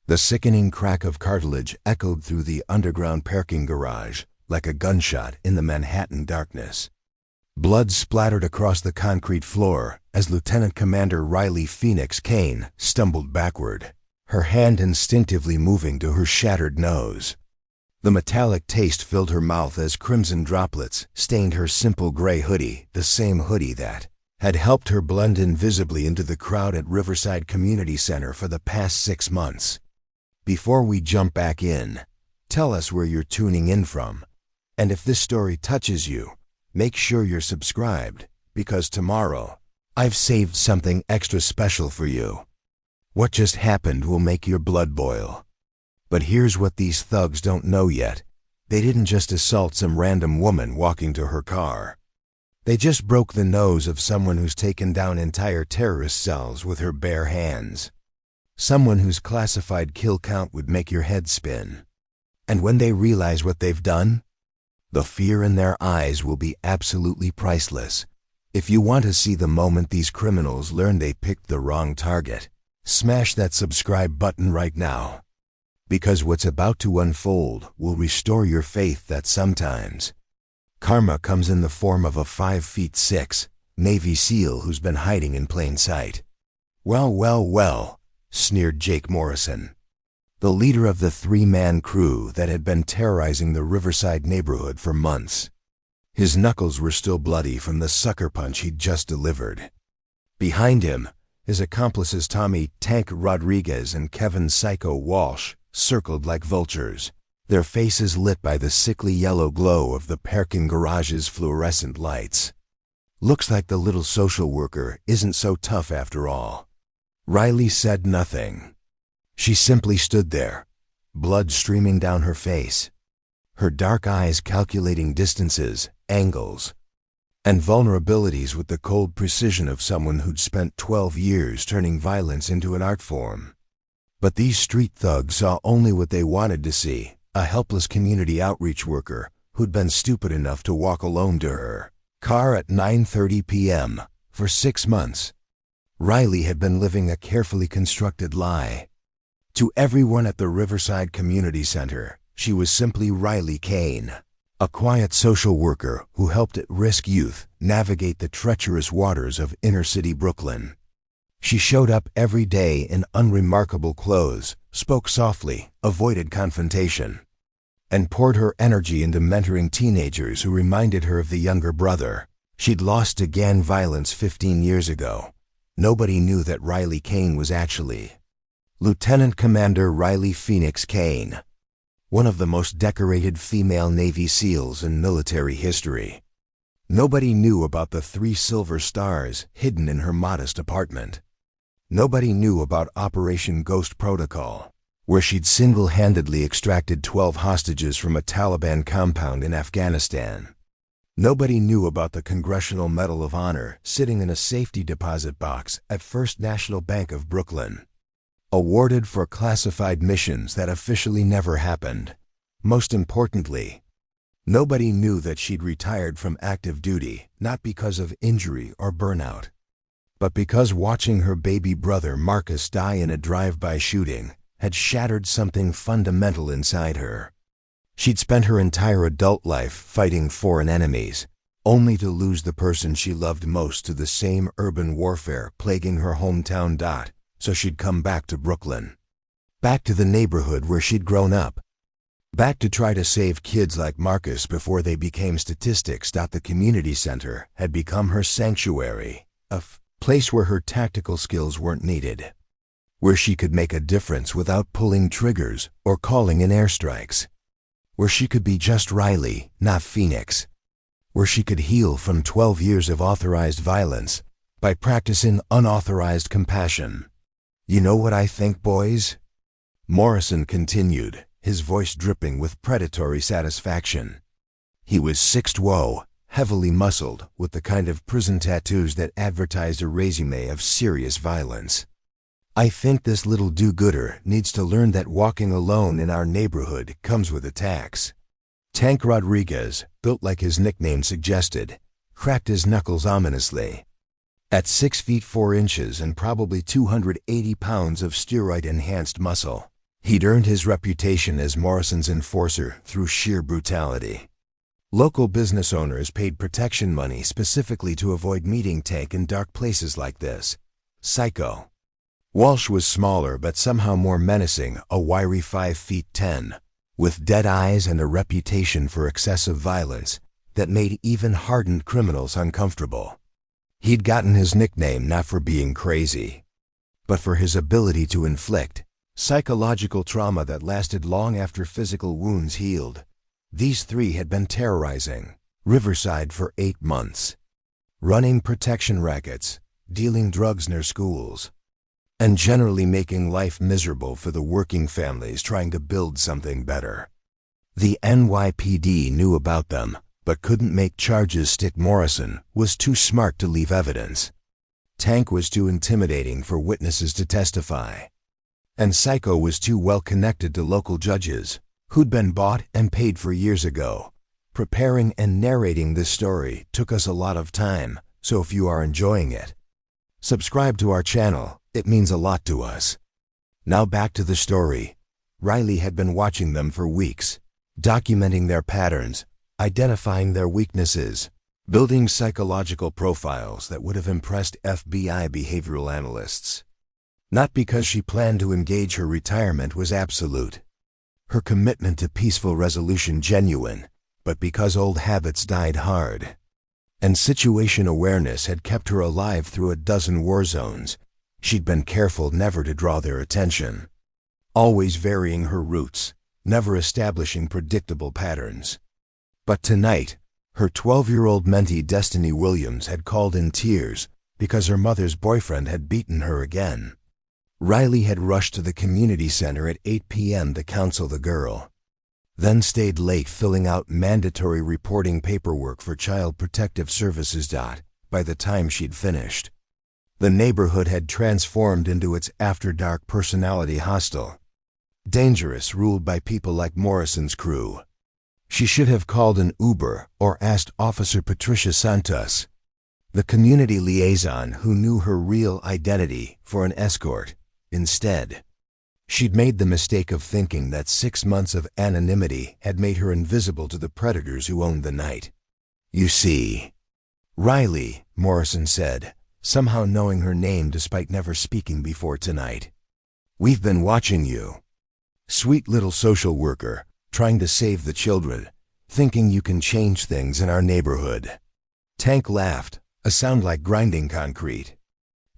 The sickening crack of cartilage echoed through the underground parking garage like a gunshot in the Manhattan darkness. Blood splattered across the concrete floor as Lieutenant Commander Riley Phoenix Kane stumbled backward, her hand instinctively moving to her shattered nose. The metallic taste filled her mouth as crimson droplets stained her simple gray hoodie, the same hoodie that had helped her blend invisibly into the crowd at Riverside Community Center for the past 6 months. Before we jump back in, tell us where you're tuning in from, and if this story touches you, make sure you're subscribed, because tomorrow, I've saved something extra special for you. What just happened will make your blood boil. But here's what these thugs don't know yet. They didn't just assault some random woman walking to her car. They just broke the nose of someone who's taken down entire terrorist cells with her bare hands. Someone whose classified kill count would make your head spin. And when they realize what they've done, the fear in their eyes will be absolutely priceless. If you want to see the moment these criminals learn they picked the wrong target, smash that subscribe button right now. Because what's about to unfold will restore your faith that sometimes karma comes in the form of a 5'6" Navy SEAL who's been hiding in plain sight. Well, sneered Jake Morrison, the leader of the 3-man crew that had been terrorizing the Riverside neighborhood for months. His knuckles were still bloody from the sucker punch he'd just delivered. Behind him, his accomplices Tommy "Tank" Rodriguez and Kevin "Psycho" Walsh circled like vultures, their faces lit by the sickly yellow glow of the parking garage's fluorescent lights. Looks like the little social worker isn't so tough after all. Riley said nothing. She simply stood there, blood streaming down her face, her dark eyes calculating distances, angles, and vulnerabilities with the cold precision of someone who'd spent 12 years turning violence into an art form. But these street thugs saw only what they wanted to see, a helpless community outreach worker who'd been stupid enough to walk alone to her car at 9:30 p.m. for 6 months. Riley had been living a carefully constructed lie. To everyone at the Riverside Community Center, she was simply Riley Kane, a quiet social worker who helped at-risk youth navigate the treacherous waters of inner-city Brooklyn. She showed up every day in unremarkable clothes, spoke softly, avoided confrontation, and poured her energy into mentoring teenagers who reminded her of the younger brother she'd lost to gang violence 15 years ago. Nobody knew that Riley Kane was actually Lieutenant Commander Riley Phoenix Kane, one of the most decorated female Navy SEALs in military history. Nobody knew about the 3 silver stars hidden in her modest apartment. Nobody knew about Operation Ghost Protocol, where she'd single-handedly extracted 12 hostages from a Taliban compound in Afghanistan. Nobody knew about the Congressional Medal of Honor sitting in a safety deposit box at First National Bank of Brooklyn, awarded for classified missions that officially never happened. Most importantly, nobody knew that she'd retired from active duty, not because of injury or burnout, but because watching her baby brother Marcus die in a drive-by shooting had shattered something fundamental inside her. She'd spent her entire adult life fighting foreign enemies, only to lose the person she loved most to the same urban warfare plaguing her hometown. So she'd come back to Brooklyn, back to the neighborhood where she'd grown up, back to try to save kids like Marcus before they became statistics. The community center had become her sanctuary, a place where her tactical skills weren't needed, where she could make a difference without pulling triggers or calling in airstrikes, where she could be just Riley, not Phoenix, where she could heal from 12 years of authorized violence by practicing unauthorized compassion. You know what I think, boys? Morrison continued, his voice dripping with predatory satisfaction. He was 6'2", heavily muscled, with the kind of prison tattoos that advertised a resume of serious violence. I think this little do-gooder needs to learn that walking alone in our neighborhood comes with attacks. Tank Rodriguez, built like his nickname suggested, cracked his knuckles ominously. At 6 feet 4 inches and probably 280 pounds of steroid-enhanced muscle, He'd earned his reputation as Morrison's enforcer through sheer brutality. Local business owners paid protection money specifically to avoid meeting Tank in dark places like this. Psycho. Walsh was smaller but somehow more menacing, a wiry 5'10", with dead eyes and a reputation for excessive violence that made even hardened criminals uncomfortable. He'd gotten his nickname not for being crazy, but for his ability to inflict psychological trauma that lasted long after physical wounds healed. These three had been terrorizing Riverside for 8 months, running protection rackets, dealing drugs near schools, and generally making life miserable for the working families trying to build something better. The NYPD knew about them, but couldn't make charges stick. Morrison was too smart to leave evidence. Tank was too intimidating for witnesses to testify. And Psycho was too well connected to local judges, who'd been bought and paid for years ago. Preparing and narrating this story took us a lot of time, so if you are enjoying it, subscribe to our channel. It means a lot to us. Now back to the story. Riley had been watching them for weeks, documenting their patterns, identifying their weaknesses, building psychological profiles that would have impressed FBI behavioral analysts. Not because she planned to engage. Her retirement was absolute, her commitment to peaceful resolution genuine, but because old habits died hard. And situation awareness had kept her alive through a dozen war zones. She'd been careful never to draw their attention, always varying her routes, never establishing predictable patterns. But tonight, her 12-year-old mentee Destiny Williams had called in tears because her mother's boyfriend had beaten her again. Riley had rushed to the community center at 8 p.m. to counsel the girl, then stayed late filling out mandatory reporting paperwork for Child Protective Services. By the time she'd finished, the neighborhood had transformed into its after-dark personality hostel. Dangerous, ruled by people like Morrison's crew. She should have called an Uber or asked Officer Patricia Santos, the community liaison who knew her real identity, for an escort. Instead, she'd made the mistake of thinking that 6 months of anonymity had made her invisible to the predators who owned the night. You see, Riley, Morrison said, somehow knowing her name despite never speaking before tonight. We've been watching you. Sweet little social worker, trying to save the children, thinking you can change things in our neighborhood. Tank laughed, a sound like grinding concrete.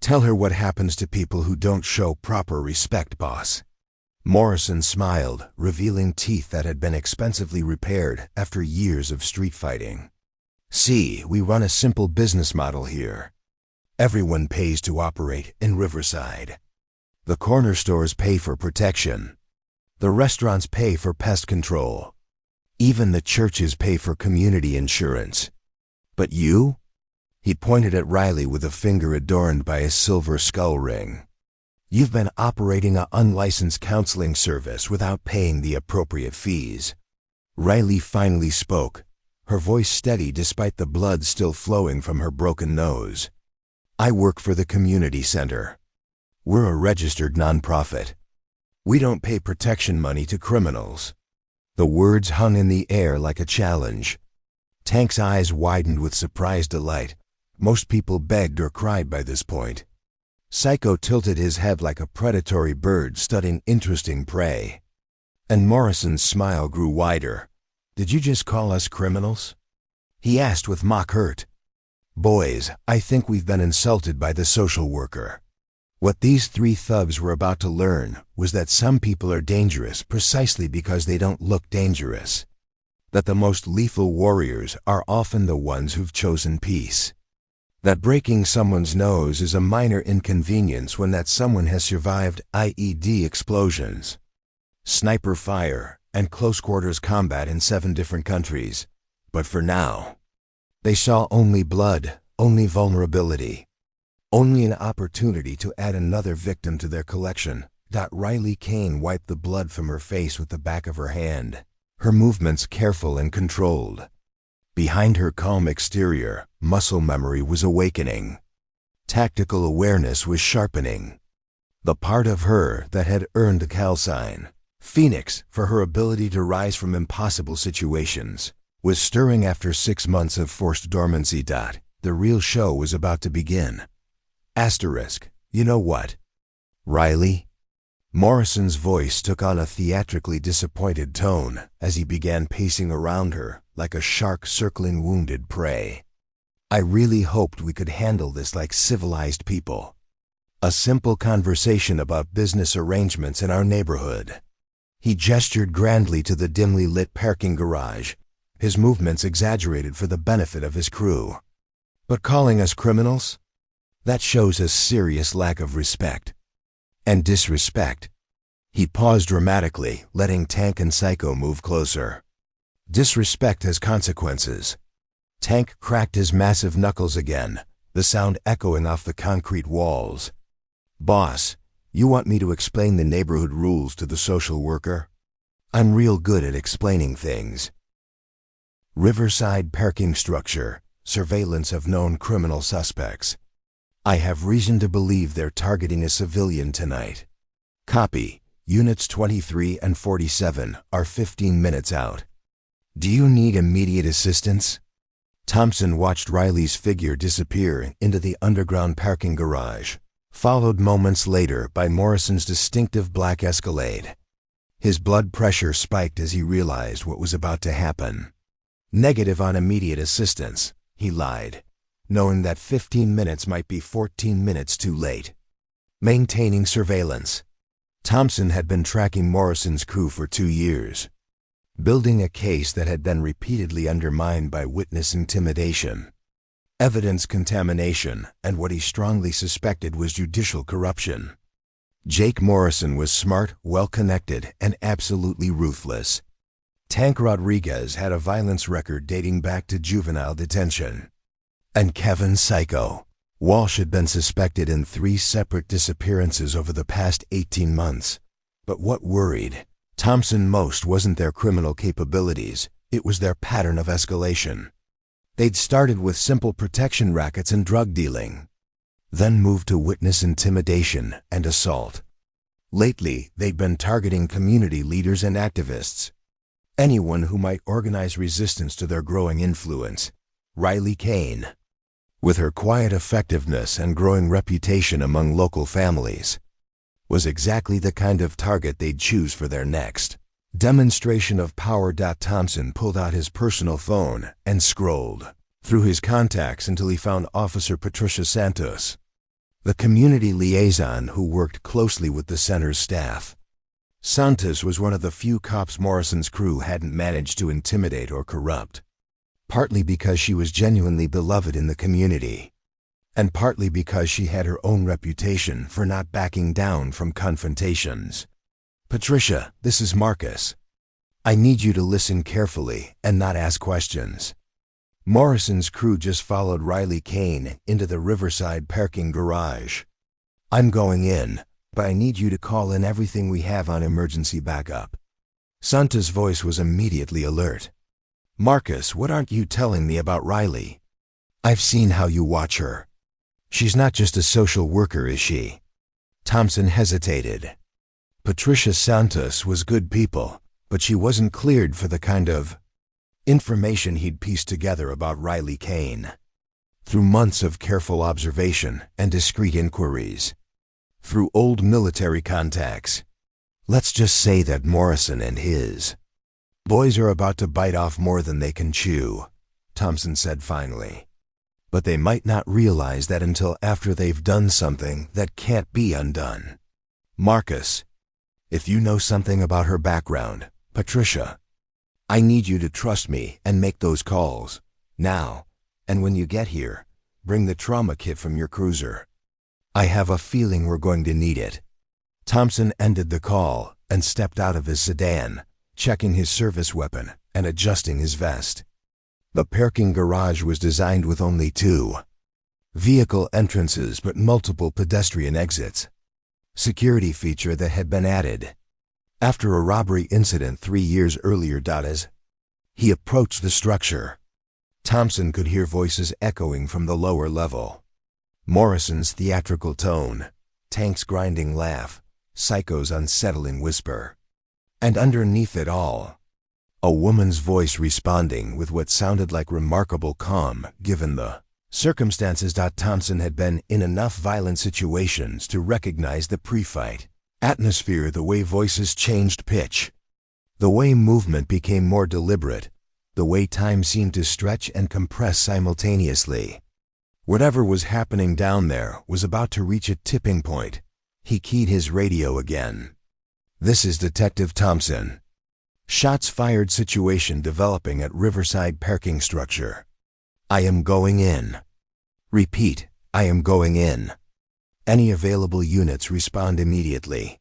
Tell her what happens to people who don't show proper respect, boss. Morrison smiled, revealing teeth that had been expensively repaired after years of street fighting. See, we run a simple business model here. Everyone pays to operate in Riverside. The corner stores pay for protection. The restaurants pay for pest control. Even the churches pay for community insurance. But you? He pointed at Riley with a finger adorned by a silver skull ring. You've been operating an unlicensed counseling service without paying the appropriate fees. Riley finally spoke, her voice steady despite the blood still flowing from her broken nose. I work for the community center. We're a registered nonprofit. We don't pay protection money to criminals. The words hung in the air like a challenge. Tank's eyes widened with surprised delight. Most people begged or cried by this point. Psycho tilted his head like a predatory bird studying interesting prey. And Morrison's smile grew wider. Did you just call us criminals? He asked with mock hurt. Boys, I think we've been insulted by the social worker. What these three thugs were about to learn was that some people are dangerous precisely because they don't look dangerous. That the most lethal warriors are often the ones who've chosen peace. That breaking someone's nose is a minor inconvenience when that someone has survived IED explosions, sniper fire, and close-quarters combat in 7 different countries. But for now, they saw only blood, only vulnerability, only an opportunity to add another victim to their collection. Riley Kane wiped the blood from her face with the back of her hand, her movements careful and controlled. Behind her calm exterior, muscle memory was awakening. Tactical awareness was sharpening. The part of her that had earned a call sign, Phoenix, for her ability to rise from impossible situations, was stirring after 6 months of forced dormancy. The real show was about to begin. Asterisk, you know what? Riley? Morrison's voice took on a theatrically disappointed tone as he began pacing around her like a shark circling wounded prey. I really hoped we could handle this like civilized people. A simple conversation about business arrangements in our neighborhood. He gestured grandly to the dimly lit parking garage, his movements exaggerated for the benefit of his crew. But calling us criminals? That shows a serious lack of respect. And disrespect. He paused dramatically, letting Tank and Psycho move closer. Disrespect has consequences. Tank cracked his massive knuckles again, the sound echoing off the concrete walls. Boss, you want me to explain the neighborhood rules to the social worker? I'm real good at explaining things. Riverside parking structure, surveillance of known criminal suspects. I have reason to believe they're targeting a civilian tonight. Copy. Units 23 and 47 are 15 minutes out. Do you need immediate assistance? Thompson watched Riley's figure disappear into the underground parking garage, followed moments later by Morrison's distinctive black Escalade. His blood pressure spiked as he realized what was about to happen. Negative on immediate assistance, he lied, knowing that 15 minutes might be 14 minutes too late. Maintaining surveillance. Thompson had been tracking Morrison's crew for 2 years, building a case that had been repeatedly undermined by witness intimidation, evidence contamination, and what he strongly suspected was judicial corruption. Jake Morrison was smart, well-connected, and absolutely ruthless. Tank Rodriguez had a violence record dating back to juvenile detention. And Kevin Psycho Walsh had been suspected in 3 separate disappearances over the past 18 months. But what worried Thompson most wasn't their criminal capabilities, it was their pattern of escalation. They'd started with simple protection rackets and drug dealing, then moved to witness intimidation and assault. Lately, they'd been targeting community leaders and activists, anyone who might organize resistance to their growing influence. Riley Kane, with her quiet effectiveness and growing reputation among local families, was exactly the kind of target they'd choose for their next demonstration of power. Thompson pulled out his personal phone and scrolled through his contacts until he found Officer Patricia Santos, the community liaison who worked closely with the center's staff. Santos was one of the few cops Morrison's crew hadn't managed to intimidate or corrupt, partly because she was genuinely beloved in the community, and partly because she had her own reputation for not backing down from confrontations. Patricia, this is Marcus. I need you to listen carefully and not ask questions. Morrison's crew just followed Riley Kane into the Riverside parking garage. I'm going in, but I need you to call in everything we have on emergency backup. Santa's voice was immediately alert. Marcus, what aren't you telling me about Riley? I've seen how you watch her. She's not just a social worker, is she? Thompson hesitated. Patricia Santos was good people, but she wasn't cleared for the kind of information he'd pieced together about Riley Kane. Through months of careful observation and discreet inquiries. Through old military contacts. Let's just say that Morrison and his boys are about to bite off more than they can chew, Thompson said finally. But they might not realize that until after they've done something that can't be undone. Marcus, if you know something about her background, Patricia, I need you to trust me and make those calls, now, and when you get here, bring the trauma kit from your cruiser. I have a feeling we're going to need it. Thompson ended the call and stepped out of his sedan, checking his service weapon and adjusting his vest. The parking garage was designed with only 2 vehicle entrances but multiple pedestrian exits. Security feature that had been added after a robbery incident 3 years earlier. As he approached the structure, Thompson could hear voices echoing from the lower level. Morrison's theatrical tone, Tank's grinding laugh, Psycho's unsettling whisper. And underneath it all, a woman's voice responding with what sounded like remarkable calm given the circumstances. Thompson had been in enough violent situations to recognize the pre-fight atmosphere, the way voices changed pitch, the way movement became more deliberate, the way time seemed to stretch and compress simultaneously. Whatever was happening down there was about to reach a tipping point. He keyed his radio again. "This is Detective Thompson. Shots fired situation developing at Riverside parking structure. I am going in. Repeat, I am going in. Any available units respond immediately."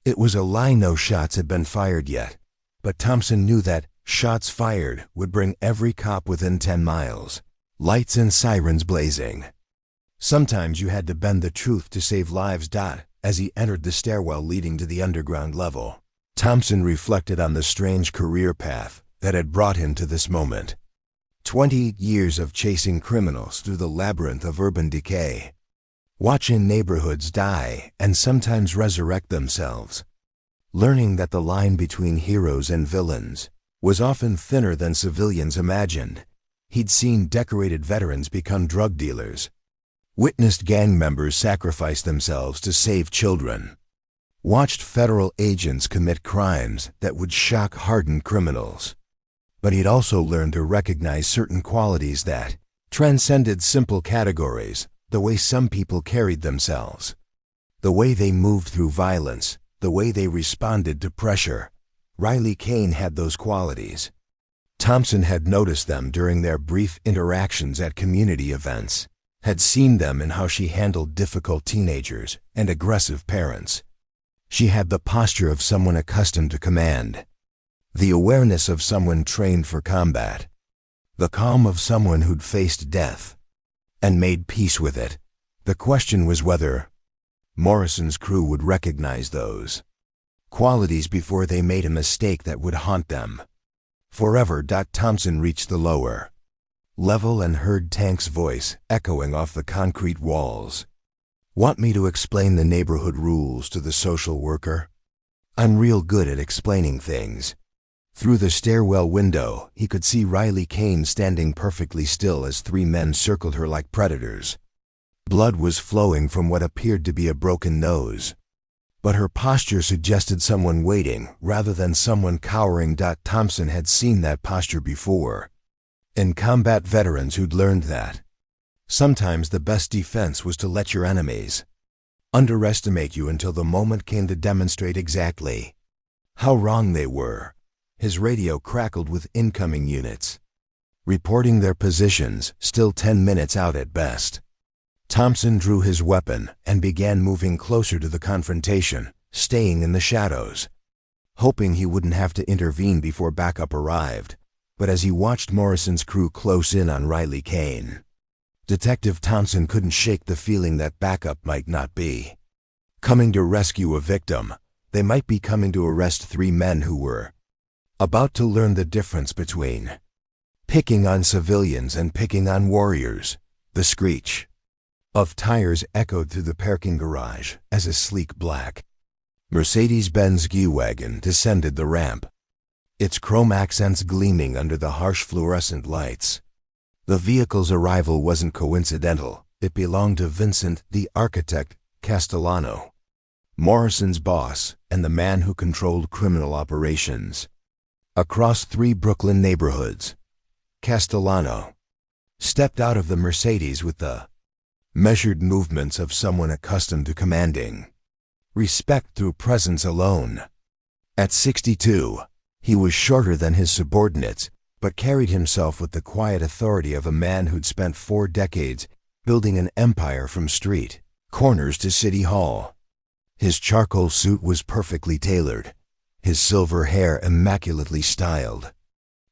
It was a lie no shots had been fired yet, but Thompson knew that shots fired would bring every cop within 10 miles. Lights and sirens blazing. Sometimes you had to bend the truth to save lives. As he entered the stairwell leading to the underground level, Thompson reflected on the strange career path that had brought him to this moment. 20 years of chasing criminals through the labyrinth of urban decay, watching neighborhoods die and sometimes resurrect themselves, learning that the line between heroes and villains was often thinner than civilians imagined. He'd seen decorated veterans become drug dealers, witnessed gang members sacrifice themselves to save children, watched federal agents commit crimes that would shock hardened criminals. But he'd also learned to recognize certain qualities that transcended simple categories: the way some people carried themselves, the way they moved through violence, the way they responded to pressure. Riley Kane had those qualities. Thompson had noticed them during their brief interactions at community events, had seen them in how she handled difficult teenagers and aggressive parents. She had the posture of someone accustomed to command, the awareness of someone trained for combat, the calm of someone who'd faced death and made peace with it. The question was whether Morrison's crew would recognize those qualities before they made a mistake that would haunt them forever. Thompson reached the lower level and heard Tank's voice echoing off the concrete walls. "Want me to explain the neighborhood rules to the social worker? I'm real good at explaining things." Through the stairwell window, he could see Riley Kane standing perfectly still as 3 men circled her like predators. Blood was flowing from what appeared to be a broken nose, but her posture suggested someone waiting rather than someone cowering. Thompson had seen that posture before, in combat veterans who'd learned that sometimes the best defense was to let your enemies underestimate you until the moment came to demonstrate exactly how wrong they were. His radio crackled with incoming units, reporting their positions, still 10 minutes out at best. Thompson drew his weapon and began moving closer to the confrontation, staying in the shadows, hoping he wouldn't have to intervene before backup arrived. But as he watched Morrison's crew close in on Riley Kane, Detective Thompson couldn't shake the feeling that backup might not be coming to rescue a victim. They might be coming to arrest 3 men who were about to learn the difference between picking on civilians and picking on warriors. The screech of tires echoed through the parking garage as a sleek black Mercedes-Benz G-Wagon descended the ramp, its chrome accents gleaming under the harsh fluorescent lights. The vehicle's arrival wasn't coincidental. It belonged to Vincent, the architect, Castellano, Morrison's boss and the man who controlled criminal operations across 3 Brooklyn neighborhoods. Castellano stepped out of the Mercedes with the measured movements of someone accustomed to commanding respect through presence alone. At 62, he was shorter than his subordinates, but carried himself with the quiet authority of a man who'd spent 4 decades building an empire from street corners to city hall. His charcoal suit was perfectly tailored, his silver hair immaculately styled,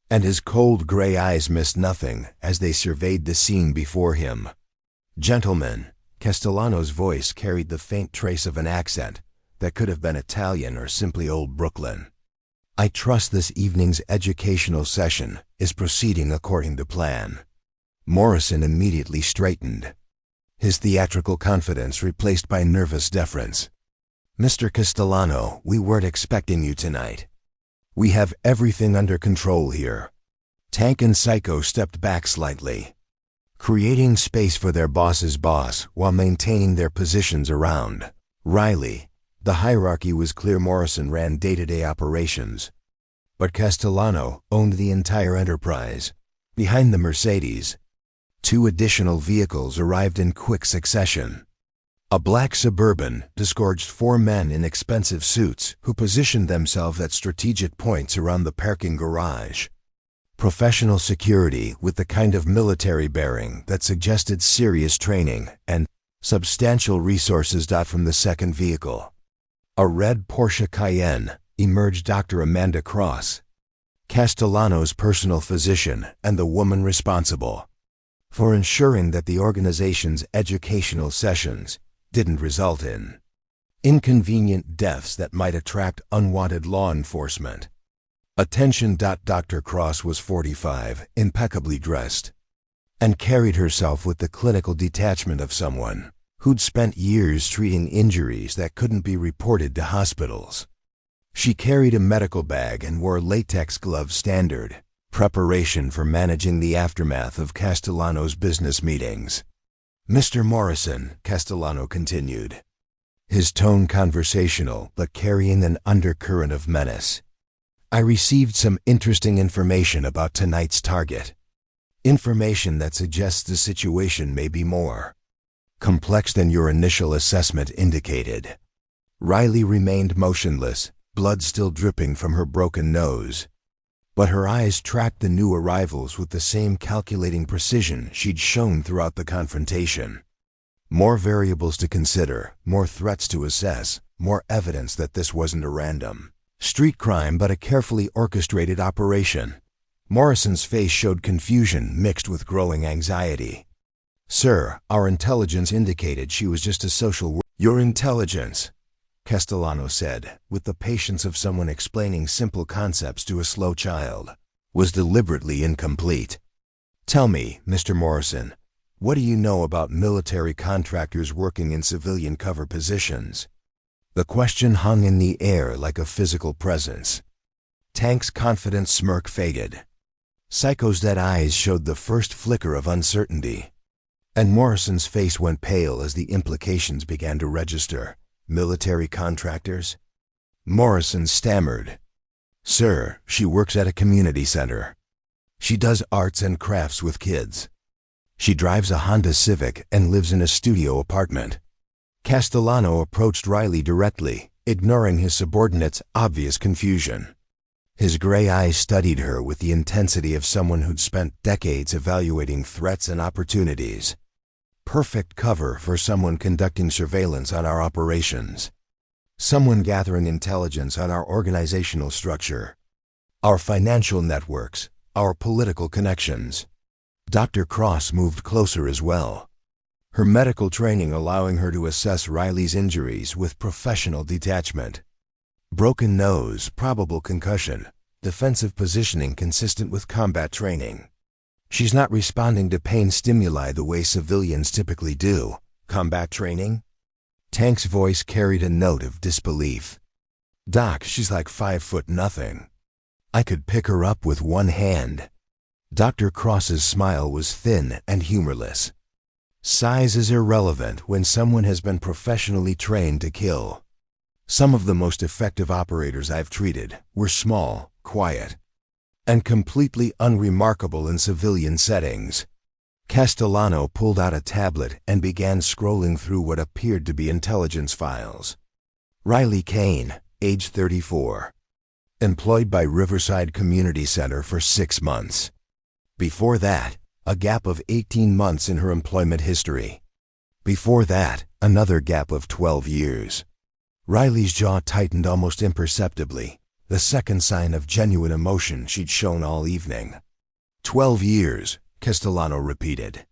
and his cold gray eyes missed nothing as they surveyed the scene before him. "Gentlemen," Castellano's voice carried the faint trace of an accent that could have been Italian or simply old Brooklyn. "I trust this evening's educational session is proceeding according to plan." Morrison immediately straightened, his theatrical confidence replaced by nervous deference. "Mr. Castellano, we weren't expecting you tonight." We have everything under control here. Tank and Psycho stepped back slightly, creating space for their boss's boss while maintaining their positions around Riley. The hierarchy was clear. Morrison ran day-to-day operations, but Castellano owned the entire enterprise. Behind the Mercedes, 2 additional vehicles arrived in quick succession. A black Suburban disgorged 4 men in expensive suits who positioned themselves at strategic points around the parking garage. Professional security with the kind of military bearing that suggested serious training and substantial resources. From the second vehicle, a red Porsche Cayenne, emerged Dr. Amanda Cross, Castellano's personal physician and the woman responsible for ensuring that the organization's educational sessions didn't result in inconvenient deaths that might attract unwanted law enforcement. Attention. Dr. Cross was 45, impeccably dressed, and carried herself with the clinical detachment of someone who'd spent years treating injuries that couldn't be reported to hospitals. She carried a medical bag and wore latex gloves, standard preparation for managing the aftermath of Castellano's business meetings. Mr. Morrison, Castellano continued, his tone conversational but carrying an undercurrent of menace. I received some interesting information about tonight's target. Information that suggests the situation may be more complex than your initial assessment indicated. Riley remained motionless, blood still dripping from her broken nose, but her eyes tracked the new arrivals with the same calculating precision she'd shown throughout the confrontation. More variables to consider, more threats to assess, more evidence that this wasn't a random street crime but a carefully orchestrated operation. Morrison's face showed confusion mixed with growing anxiety. Sir, our intelligence indicated she was just a social worker. Your intelligence, Castellano said, with the patience of someone explaining simple concepts to a slow child, was deliberately incomplete. Tell me, Mr. Morrison, what do you know about military contractors working in civilian cover positions? The question hung in the air like a physical presence. Tank's confident smirk faded. Psycho's dead eyes showed the first flicker of uncertainty, and Morrison's face went pale as the implications began to register. Military contractors? Morrison stammered. Sir, she works at a community center. She does arts and crafts with kids. She drives a Honda Civic and lives in a studio apartment. Castellano approached Riley directly, ignoring his subordinate's obvious confusion. His gray eyes studied her with the intensity of someone who'd spent decades evaluating threats and opportunities. Perfect cover for someone conducting surveillance on our operations. Someone gathering intelligence on our organizational structure, our financial networks, our political connections. Dr. Cross moved closer as well, her medical training allowing her to assess Riley's injuries with professional detachment. Broken nose, probable concussion, defensive positioning consistent with combat training. She's not responding to pain stimuli the way civilians typically do. Combat training? Tank's voice carried a note of disbelief. Doc, she's like 5'0". I could pick her up with one hand. Dr. Cross's smile was thin and humorless. Size is irrelevant when someone has been professionally trained to kill. Some of the most effective operators I've treated were small, quiet, and completely unremarkable in civilian settings. Castellano pulled out a tablet and began scrolling through what appeared to be intelligence files. Riley Kane, age 34. Employed by Riverside Community Center for 6 months. Before that, a gap of 18 months in her employment history. Before that, another gap of 12 years. Riley's jaw tightened almost imperceptibly, the second sign of genuine emotion she'd shown all evening. 12 years, Castellano repeated,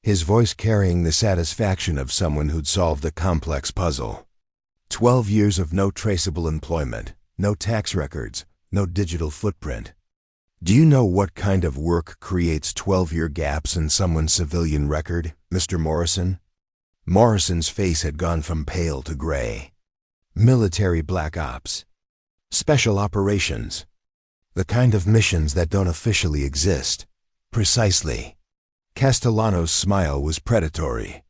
his voice carrying the satisfaction of someone who'd solved a complex puzzle. 12 years of no traceable employment, no tax records, no digital footprint. Do you know what kind of work creates 12-year gaps in someone's civilian record, Mr. Morrison? Morrison's face had gone from pale to gray. Military black ops. Special operations. The kind of missions that don't officially exist. Precisely. Castellano's smile was predatory.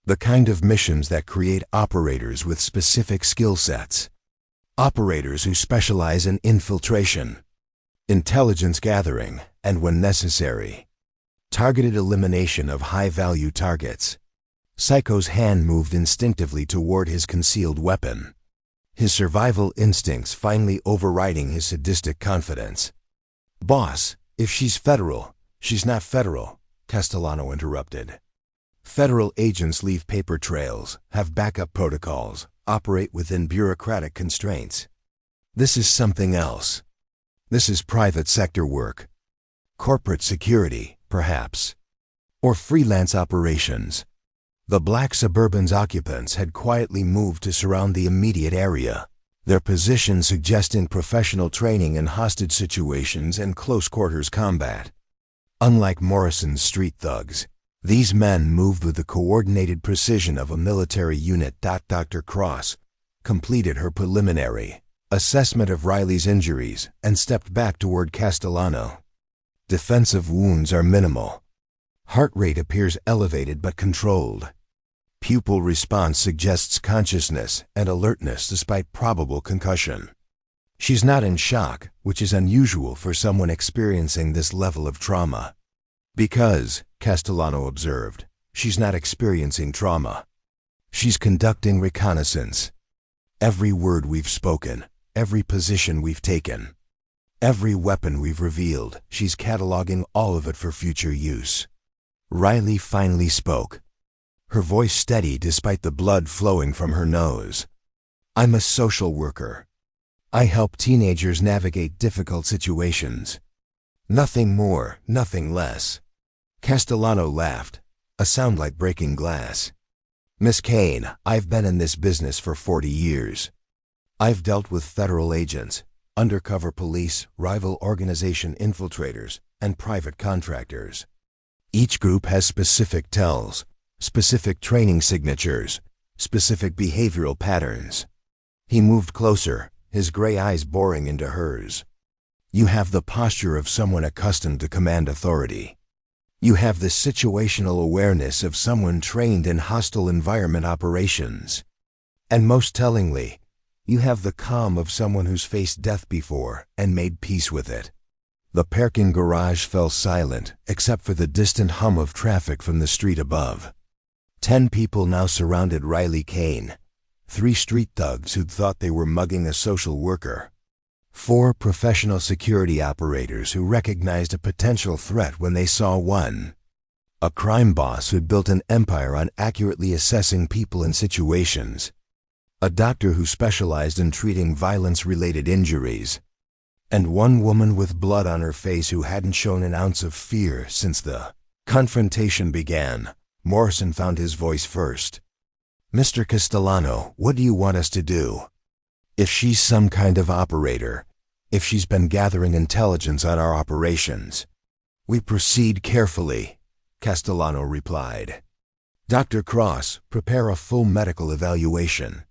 The kind of missions that create operators with specific skill sets. Operators who specialize in infiltration, intelligence gathering, and when necessary, targeted elimination of high-value targets. Psycho's hand moved instinctively toward his concealed weapon, his survival instincts finally overriding his sadistic confidence. "Boss, if she's federal, she's not federal," Castellano interrupted. "Federal agents leave paper trails, have backup protocols, operate within bureaucratic constraints. This is something else. This is private sector work. Corporate security, perhaps. Or freelance operations." The black Suburban's occupants had quietly moved to surround the immediate area, their position suggesting professional training in hostage situations and close-quarters combat. Unlike Morrison's street thugs, these men moved with the coordinated precision of a military unit. Dr. Cross completed her preliminary assessment of Riley's injuries and stepped back toward Castellano. Defensive wounds are minimal. Heart rate appears elevated but controlled. Pupil response suggests consciousness and alertness despite probable concussion. She's not in shock, which is unusual for someone experiencing this level of trauma. Because, Castellano observed, she's not experiencing trauma. She's conducting reconnaissance. Every word we've spoken, every position we've taken, every weapon we've revealed, she's cataloging all of it for future use. Riley finally spoke, her voice steady despite the blood flowing from her nose. "I'm a social worker. I help teenagers navigate difficult situations. Nothing more, nothing less." Castellano laughed, a sound like breaking glass. "Miss Kane, I've been in this business for 40 years. I've dealt with federal agents, undercover police, rival organization infiltrators, and private contractors. Each group has specific tells, specific training signatures, specific behavioral patterns." He moved closer, his gray eyes boring into hers. "You have the posture of someone accustomed to command authority. You have the situational awareness of someone trained in hostile environment operations. And most tellingly, you have the calm of someone who's faced death before and made peace with it." The parking garage fell silent, except for the distant hum of traffic from the street above. 10 people now surrounded Riley Kane, 3 street thugs who'd thought they were mugging a social worker, 4 professional security operators who recognized a potential threat when they saw one, a crime boss who'd built an empire on accurately assessing people and situations, a doctor who specialized in treating violence-related injuries, and one woman with blood on her face who hadn't shown an ounce of fear since the confrontation began. Morrison found his voice first. "Mr. Castellano, what do you want us to do? If she's some kind of operator, if she's been gathering intelligence on our operations, we proceed carefully," Castellano replied. "Dr. Cross, prepare a full medical evaluation.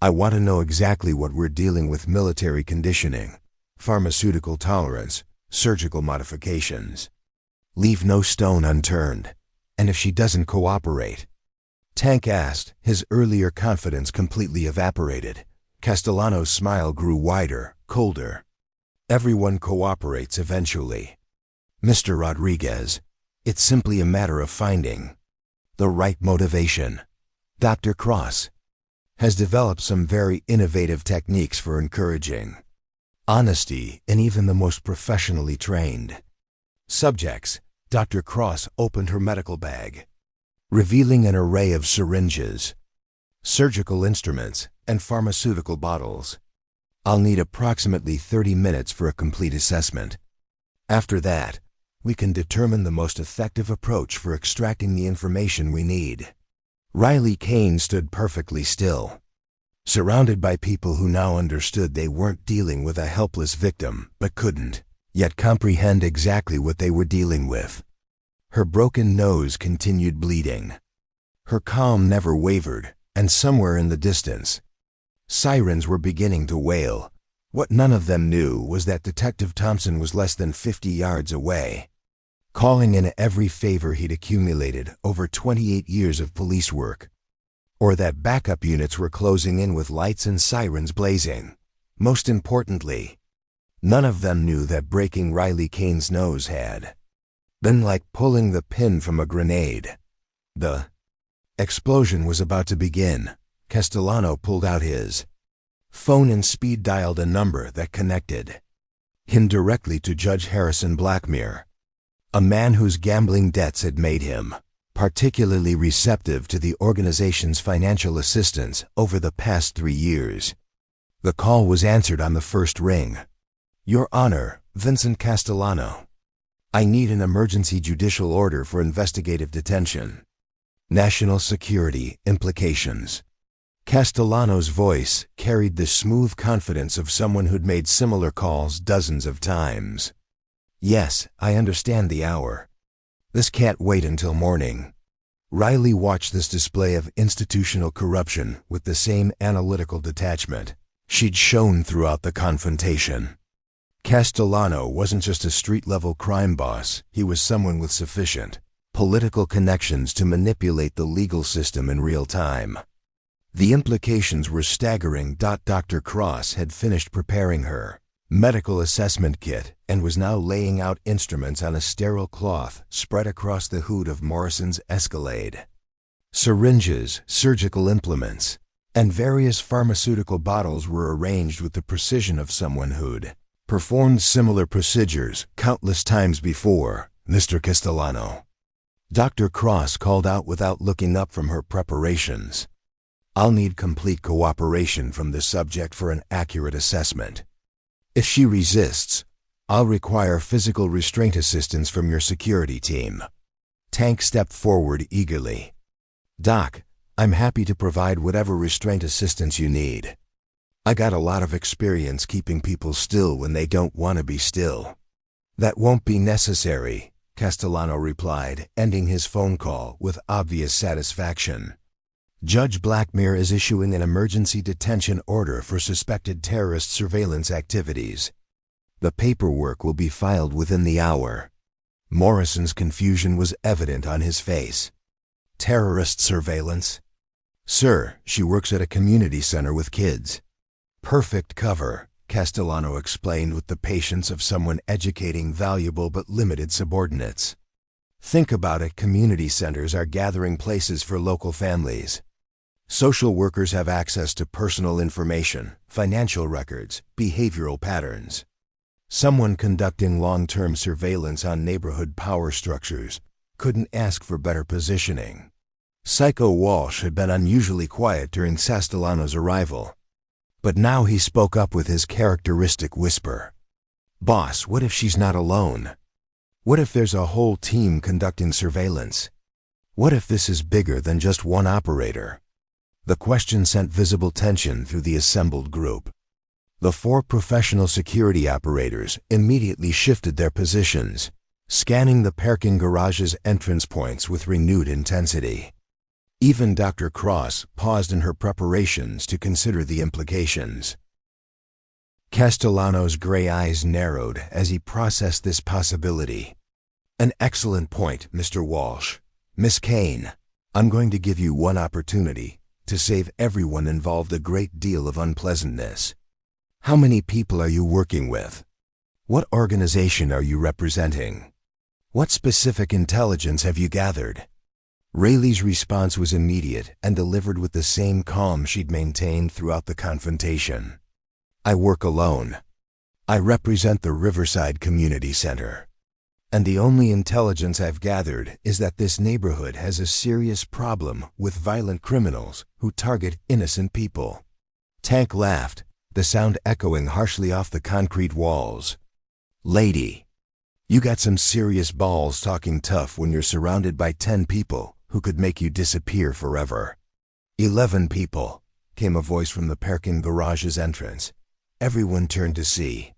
I want to know exactly what we're dealing with: military conditioning, pharmaceutical tolerance, surgical modifications. Leave no stone unturned. And if she doesn't cooperate?" Tank asked, his earlier confidence completely evaporated. Castellano's smile grew wider, colder. "Everyone cooperates eventually. Mr. Rodriguez, it's simply a matter of finding the right motivation. Dr. Cross has developed some very innovative techniques for encouraging honesty in even the most professionally trained subjects." Dr. Cross opened her medical bag, revealing an array of syringes, surgical instruments, and pharmaceutical bottles. "I'll need approximately 30 minutes for a complete assessment. After that, we can determine the most effective approach for extracting the information we need." Riley Kane stood perfectly still, surrounded by people who now understood they weren't dealing with a helpless victim, but couldn't yet comprehend exactly what they were dealing with. Her broken nose continued bleeding. Her calm never wavered, and somewhere in the distance, sirens were beginning to wail, What none of them knew was that Detective Thompson was less than 50 yards away, calling in every favor he'd accumulated over 28 years of police work, or that backup units were closing in with lights and sirens blazing. Most importantly, none of them knew that breaking Riley Kane's nose had been like pulling the pin from a grenade. The explosion was about to begin. Castellano pulled out his phone and speed-dialed a number that connected him directly to Judge Harrison Blackmere, a man whose gambling debts had made him particularly receptive to the organization's financial assistance over the past 3 years. The call was answered on the first ring. "Your Honor, Vincent Castellano. I need an emergency judicial order for investigative detention. National security implications." Castellano's voice carried the smooth confidence of someone who'd made similar calls dozens of times. "Yes, I understand the hour. This can't wait until morning." Riley watched this display of institutional corruption with the same analytical detachment she'd shown throughout the confrontation. Castellano wasn't just a street-level crime boss, he was someone with sufficient political connections to manipulate the legal system in real time. The implications were staggering. Dr. Cross had finished preparing her medical assessment kit and was now laying out instruments on a sterile cloth spread across the hood of Morrison's Escalade. Syringes, surgical implements, and various pharmaceutical bottles were arranged with the precision of someone who'd performed similar procedures countless times before. "Mr. Castellano," Dr. Cross called out without looking up from her preparations, "I'll need complete cooperation from the subject for an accurate assessment. If she resists, I'll require physical restraint assistance from your security team." Tank stepped forward eagerly. "Doc, I'm happy to provide whatever restraint assistance you need. I got a lot of experience keeping people still when they don't want to be still." "That won't be necessary," Castellano replied, ending his phone call with obvious satisfaction. "Judge Blackmere is issuing an emergency detention order for suspected terrorist surveillance activities. The paperwork will be filed within the hour." Morrison's confusion was evident on his face. "Terrorist surveillance?" "Sir, she works at a community center with kids." "Perfect cover," Castellano explained with the patience of someone educating valuable but limited subordinates. "Think about it, community centers are gathering places for local families. Social workers have access to personal information, financial records, behavioral patterns. Someone conducting long-term surveillance on neighborhood power structures couldn't ask for better positioning." Psycho Walsh had been unusually quiet during Castellano's arrival, but now he spoke up with his characteristic whisper. "Boss, what if she's not alone? What if there's a whole team conducting surveillance? What if this is bigger than just one operator?" The question sent visible tension through the assembled group. The 4 professional security operators immediately shifted their positions, scanning the parking garage's entrance points with renewed intensity. Even Dr. Cross paused in her preparations to consider the implications. Castellano's gray eyes narrowed as he processed this possibility. "An excellent point, Mr. Walsh. Miss Kane, I'm going to give you one opportunity to save everyone involved a great deal of unpleasantness. How many people are you working with? What organization are you representing? What specific intelligence have you gathered?" Rayleigh's response was immediate and delivered with the same calm she'd maintained throughout the confrontation. "I work alone. I represent the Riverside Community Center. And the only intelligence I've gathered is that this neighborhood has a serious problem with violent criminals who target innocent people." Tank laughed, the sound echoing harshly off the concrete walls. "Lady, you got some serious balls talking tough when you're surrounded by 10 people who could make you disappear forever." 11 people, came a voice from the parking garage's entrance. Everyone turned to see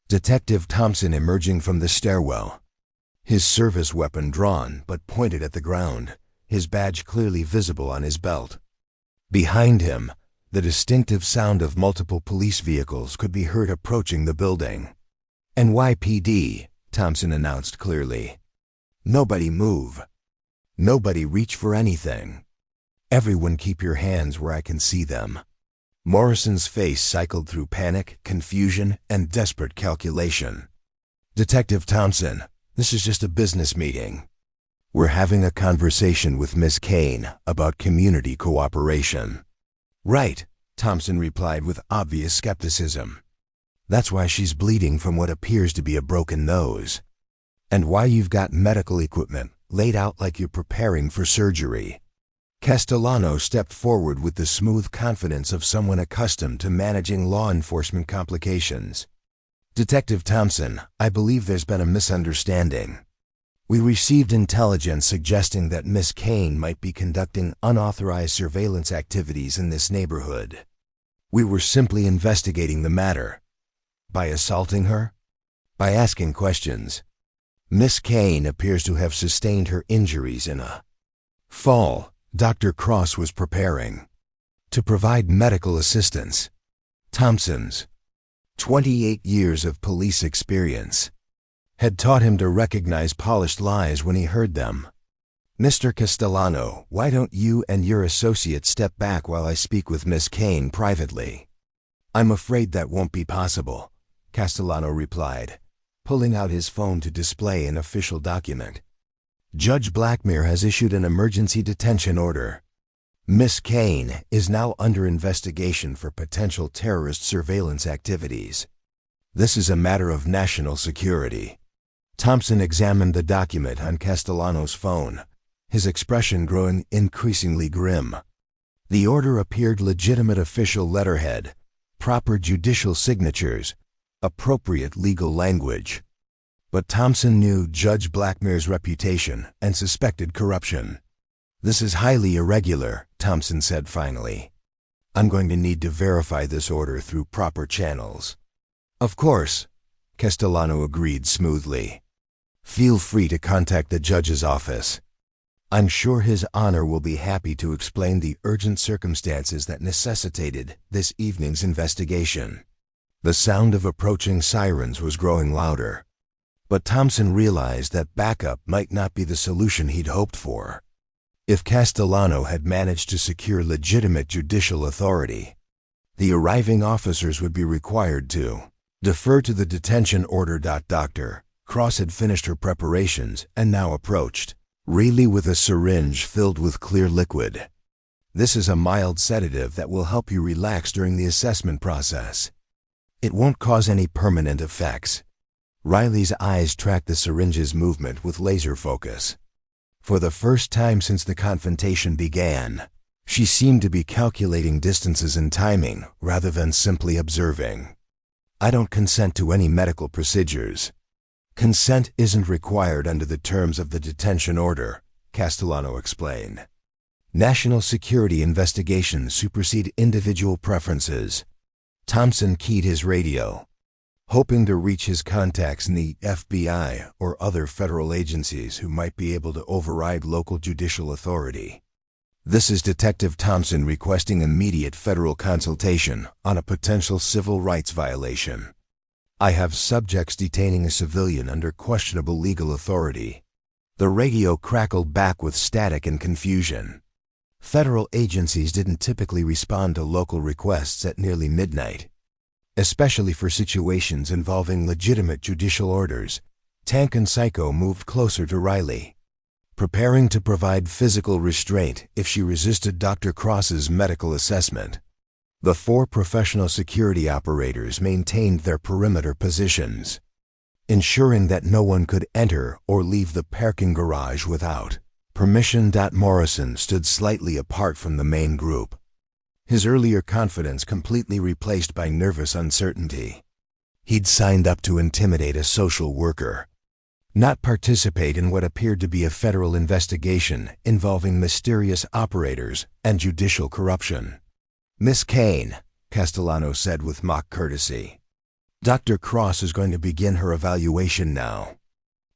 Detective Thompson emerging from the stairwell, his service weapon drawn but pointed at the ground, his badge clearly visible on his belt. Behind him, The distinctive sound of multiple police vehicles could be heard approaching the building. "NYPD," Thompson announced clearly. "Nobody move. Nobody reach for anything. Everyone keep your hands where I can see them." Morrison's face cycled through panic, confusion, and desperate calculation. "Detective Thompson, this is just a business meeting. We're having a conversation with Miss Kane about community cooperation." "Right," Thompson replied with obvious skepticism. "That's why she's bleeding from what appears to be a broken nose. And why you've got medical equipment laid out like you're preparing for surgery." Castellano stepped forward with the smooth confidence of someone accustomed to managing law enforcement complications. "Detective Thompson, I believe there's been a misunderstanding. We received intelligence suggesting that Miss Kane might be conducting unauthorized surveillance activities in this neighborhood. We were simply investigating the matter. By assaulting her? By asking questions. Miss Kane appears to have sustained her injuries in a fall Dr. Cross was preparing to provide medical assistance." Thompson's 28 years of police experience had taught him to recognize polished lies when he heard them. "Mr. Castellano, why don't you and your associate step back while I speak with Miss Kane privately?" "I'm afraid that won't be possible," Castellano replied, pulling out his phone to display an official document. "Judge Blackmere has issued an emergency detention order. Miss Kane is now under investigation for potential terrorist surveillance activities. This is a matter of national security." Thompson examined the document on Castellano's phone, his expression growing increasingly grim. The order appeared legitimate official letterhead, proper judicial signatures, appropriate legal language. But Thompson knew Judge Blackmere's reputation and suspected corruption. "This is highly irregular," Thompson said finally. "I'm going to need to verify this order through proper channels." "Of course," Castellano agreed smoothly. "Feel free to contact the judge's office. I'm sure His Honor will be happy to explain the urgent circumstances that necessitated this evening's investigation." The sound of approaching sirens was growing louder. But Thompson realized that backup might not be the solution he'd hoped for. If Castellano had managed to secure legitimate judicial authority, the arriving officers would be required to defer to the detention order. Dr. Cross had finished her preparations and now approached, really with a syringe filled with clear liquid. "This is a mild sedative that will help you relax during the assessment process. It won't cause any permanent effects." Riley's eyes tracked the syringe's movement with laser focus. For the first time since the confrontation began, she seemed to be calculating distances and timing rather than simply observing. "I don't consent to any medical procedures." "Consent isn't required under the terms of the detention order," Castellano explained. "National security investigations supersede individual preferences." Thompson keyed his radio, hoping to reach his contacts in the FBI or other federal agencies who might be able to override local judicial authority. "This is Detective Thompson requesting immediate federal consultation on a potential civil rights violation. I have subjects detaining a civilian under questionable legal authority." The radio crackled back with static and confusion. Federal agencies didn't typically respond to local requests at nearly midnight, especially for situations involving legitimate judicial orders. Tank and Psycho moved closer to Riley, preparing to provide physical restraint if she resisted Dr. Cross's medical assessment. The 4 professional security operators maintained their perimeter positions, ensuring that no one could enter or leave the parking garage without permission. Morrison stood slightly apart from the main group, his earlier confidence completely replaced by nervous uncertainty. He'd signed up to intimidate a social worker, not participate in what appeared to be a federal investigation involving mysterious operators and judicial corruption. "Miss Kane," Castellano said with mock courtesy, "Dr. Cross is going to begin her evaluation now.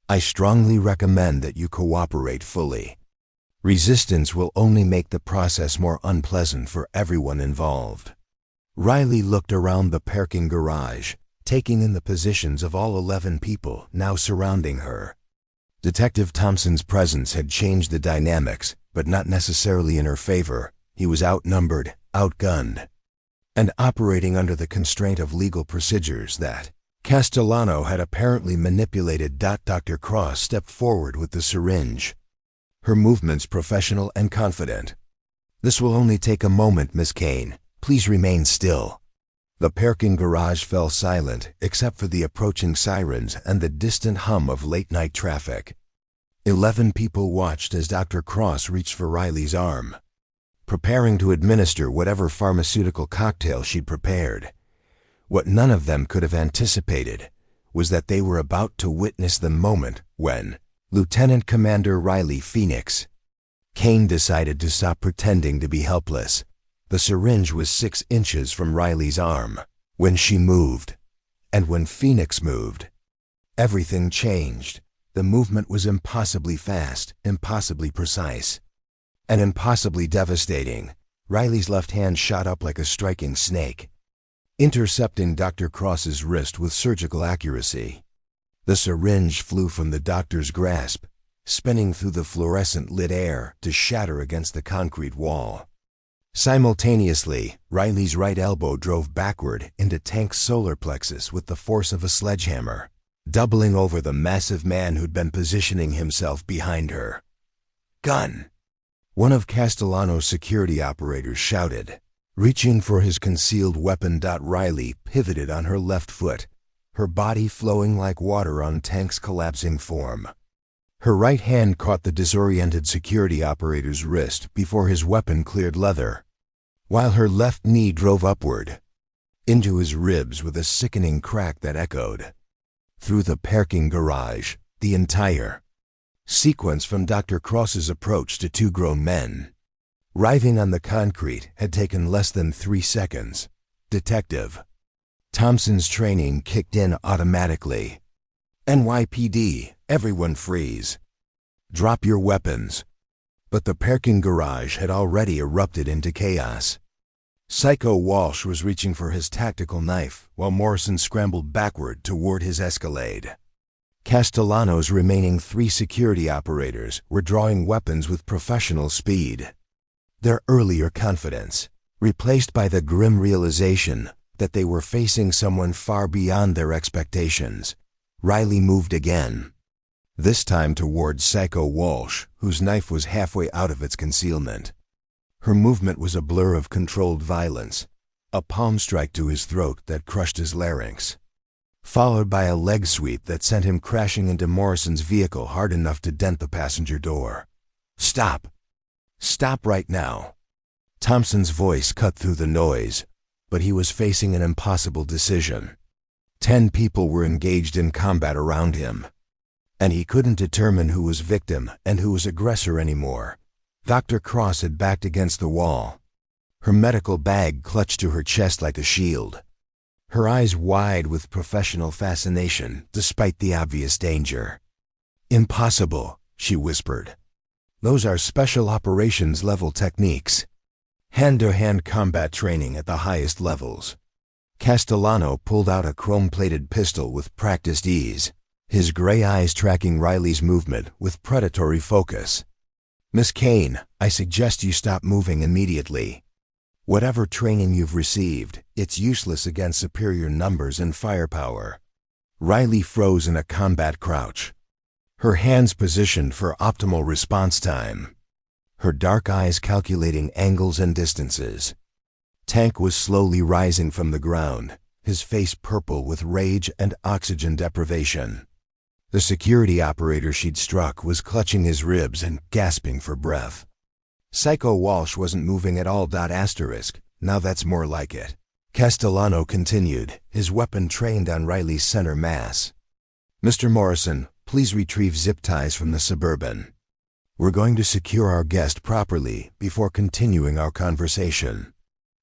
I strongly recommend that you cooperate fully." Resistance will only make the process more unpleasant for everyone involved. Riley looked around the parking garage, taking in the positions of all 11 people now surrounding her. Detective Thompson's presence had changed the dynamics, but not necessarily in her favor. He was outnumbered, outgunned, and operating under the constraint of legal procedures that Castellano had apparently manipulated. Dr. Cross stepped forward with the syringe, her movements professional and confident. "This will only take a moment, Miss Kane. Please remain still." The parking garage fell silent except for the approaching sirens and the distant hum of late-night traffic. 11 people watched as Dr. Cross reached for Riley's arm, preparing to administer whatever pharmaceutical cocktail she'd prepared. What none of them could have anticipated was that they were about to witness the moment when Lieutenant Commander Riley Phoenix Kane decided to stop pretending to be helpless. The syringe was 6 inches from Riley's arm when she moved, and when Phoenix moved, everything changed. The movement was impossibly fast, impossibly precise, and impossibly devastating. Riley's left hand shot up like a striking snake, intercepting Dr. Cross's wrist with surgical accuracy. The syringe flew from the doctor's grasp, spinning through the fluorescent-lit air to shatter against the concrete wall. Simultaneously, Riley's right elbow drove backward into Tank's solar plexus with the force of a sledgehammer, doubling over the massive man who'd been positioning himself behind her. "Gun!" one of Castellano's security operators shouted, reaching for his concealed weapon. Riley pivoted on her left foot, her body flowing like water on Tank's collapsing form. Her right hand caught the disoriented security operator's wrist before his weapon cleared leather, while her left knee drove upward into his ribs with a sickening crack that echoed through the parking garage. The entire sequence from Dr. Cross's approach to 2 grown men writhing on the concrete had taken less than 3 seconds. Detective Thompson's training kicked in automatically. "NYPD, everyone freeze. Drop your weapons." But the parking garage had already erupted into chaos. Psycho Walsh was reaching for his tactical knife while Morrison scrambled backward toward his Escalade. Castellano's remaining 3 security operators were drawing weapons with professional speed. Their earlier confidence replaced by the grim realization that they were facing someone far beyond their expectations. Riley moved again, this time toward Psycho Walsh, whose knife was halfway out of its concealment. Her movement was a blur of controlled violence, a palm strike to his throat that crushed his larynx, followed by a leg sweep that sent him crashing into Morrison's vehicle hard enough to dent the passenger door. "Stop! Stop right now!" Thompson's voice cut through the noise, but he was facing an impossible decision. 10 people were engaged in combat around him, and he couldn't determine who was victim and who was aggressor anymore. Dr. Cross had backed against the wall, her medical bag clutched to her chest like a shield, her eyes wide with professional fascination despite the obvious danger. "Impossible," she whispered. "Those are special operations level techniques. Hand-to-hand combat training at the highest levels." Castellano pulled out a chrome-plated pistol with practiced ease, his gray eyes tracking Riley's movement with predatory focus. "Miss Kane, I suggest you stop moving immediately. Whatever training you've received, it's useless against superior numbers and firepower." Riley froze in a combat crouch, her hands positioned for optimal response time, her dark eyes calculating angles and distances. Tank was slowly rising from the ground, his face purple with rage and oxygen deprivation. The security operator she'd struck was clutching his ribs and gasping for breath. Psycho Walsh wasn't moving at all. Now that's more like it. Castellano continued, his weapon trained on Riley's center mass. "Mr. Morrison, please retrieve zip ties from the Suburban. We're going to secure our guest properly before continuing our conversation."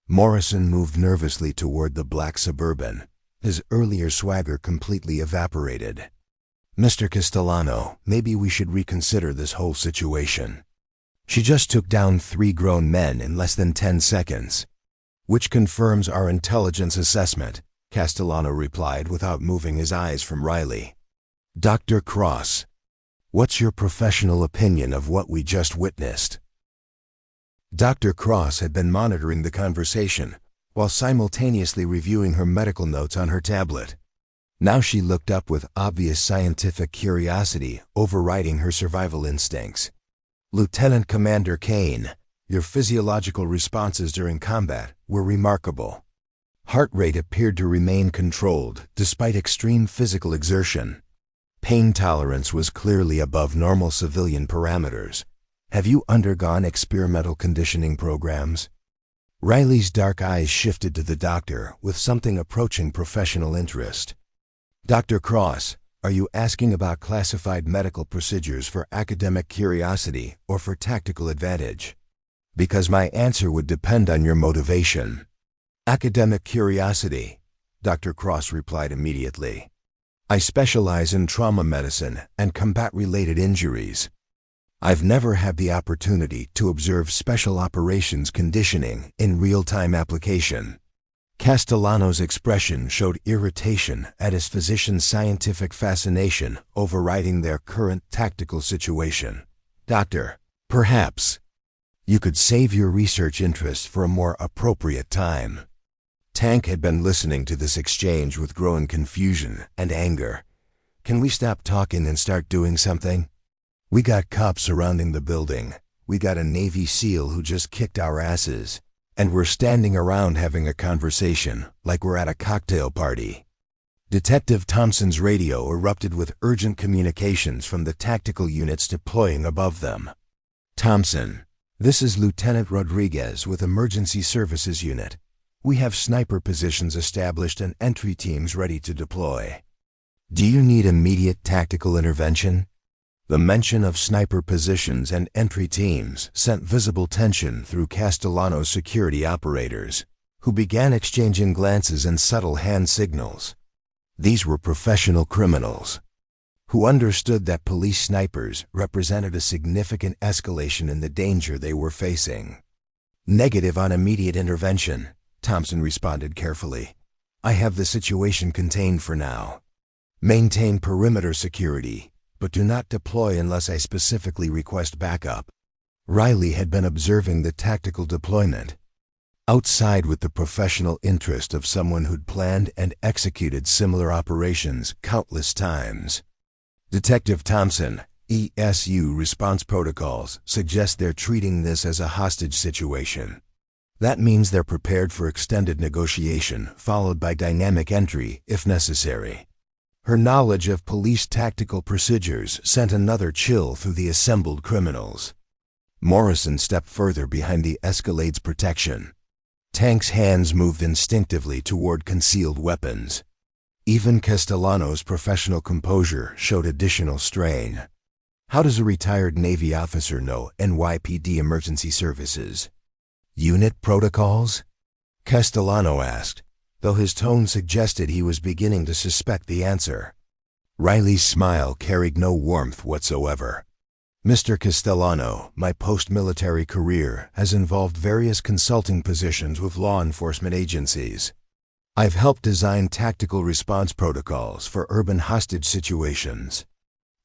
Morrison moved nervously toward the black Suburban, his earlier swagger completely evaporated. "Mr. Castellano, maybe we should reconsider this whole situation. She just took down 3 grown men in less than 10 seconds. Which confirms our intelligence assessment, Castellano replied without moving his eyes from Riley. Dr. Cross, what's your professional opinion of what we just witnessed? Dr. Cross had been monitoring the conversation while simultaneously reviewing her medical notes on her tablet. Now she looked up with obvious scientific curiosity overriding her survival instincts. Lieutenant Commander Kane, your physiological responses during combat were remarkable. Heart rate appeared to remain controlled despite extreme physical exertion. Pain tolerance was clearly above normal civilian parameters. Have you undergone experimental conditioning programs? Riley's dark eyes shifted to the doctor with something approaching professional interest. Dr. Cross, are you asking about classified medical procedures for academic curiosity or for tactical advantage? Because my answer would depend on your motivation. Academic curiosity, Dr. Cross replied immediately. I specialize in trauma medicine and combat-related injuries. I've never had the opportunity to observe special operations conditioning in real-time application. Castellano's expression showed irritation at his physician's scientific fascination overriding their current tactical situation. Doctor, perhaps you could save your research interests for a more appropriate time. Tank had been listening to this exchange with growing confusion and anger. Can we stop talking and start doing something? We got cops surrounding the building. We got a Navy SEAL who just kicked our asses. And we're standing around having a conversation like we're at a cocktail party. Detective Thompson's radio erupted with urgent communications from the tactical units deploying above them. Thompson, this is Lieutenant Rodriguez with Emergency Services Unit. We have sniper positions established and entry teams ready to deploy. Do you need immediate tactical intervention? The mention of sniper positions and entry teams sent visible tension through Castellano's security operators, who began exchanging glances and subtle hand signals. These were professional criminals, who understood that police snipers represented a significant escalation in the danger they were facing. Negative on immediate intervention, Thompson responded carefully. I have the situation contained for now. Maintain perimeter security, but do not deploy unless I specifically request backup. Riley had been observing the tactical deployment, outside with the professional interest of someone who'd planned and executed similar operations countless times. Detective Thompson, ESU response protocols suggest they're treating this as a hostage situation. That means they're prepared for extended negotiation, followed by dynamic entry if necessary. Her knowledge of police tactical procedures sent another chill through the assembled criminals. Morrison stepped further behind the Escalade's protection. Tank's hands moved instinctively toward concealed weapons. Even Castellano's professional composure showed additional strain. How does a retired Navy officer know NYPD emergency services? Unit protocols? Castellano asked, though his tone suggested he was beginning to suspect the answer. Riley's smile carried no warmth whatsoever. Mr. Castellano, my post-military career has involved various consulting positions with law enforcement agencies. I've helped design tactical response protocols for urban hostage situations.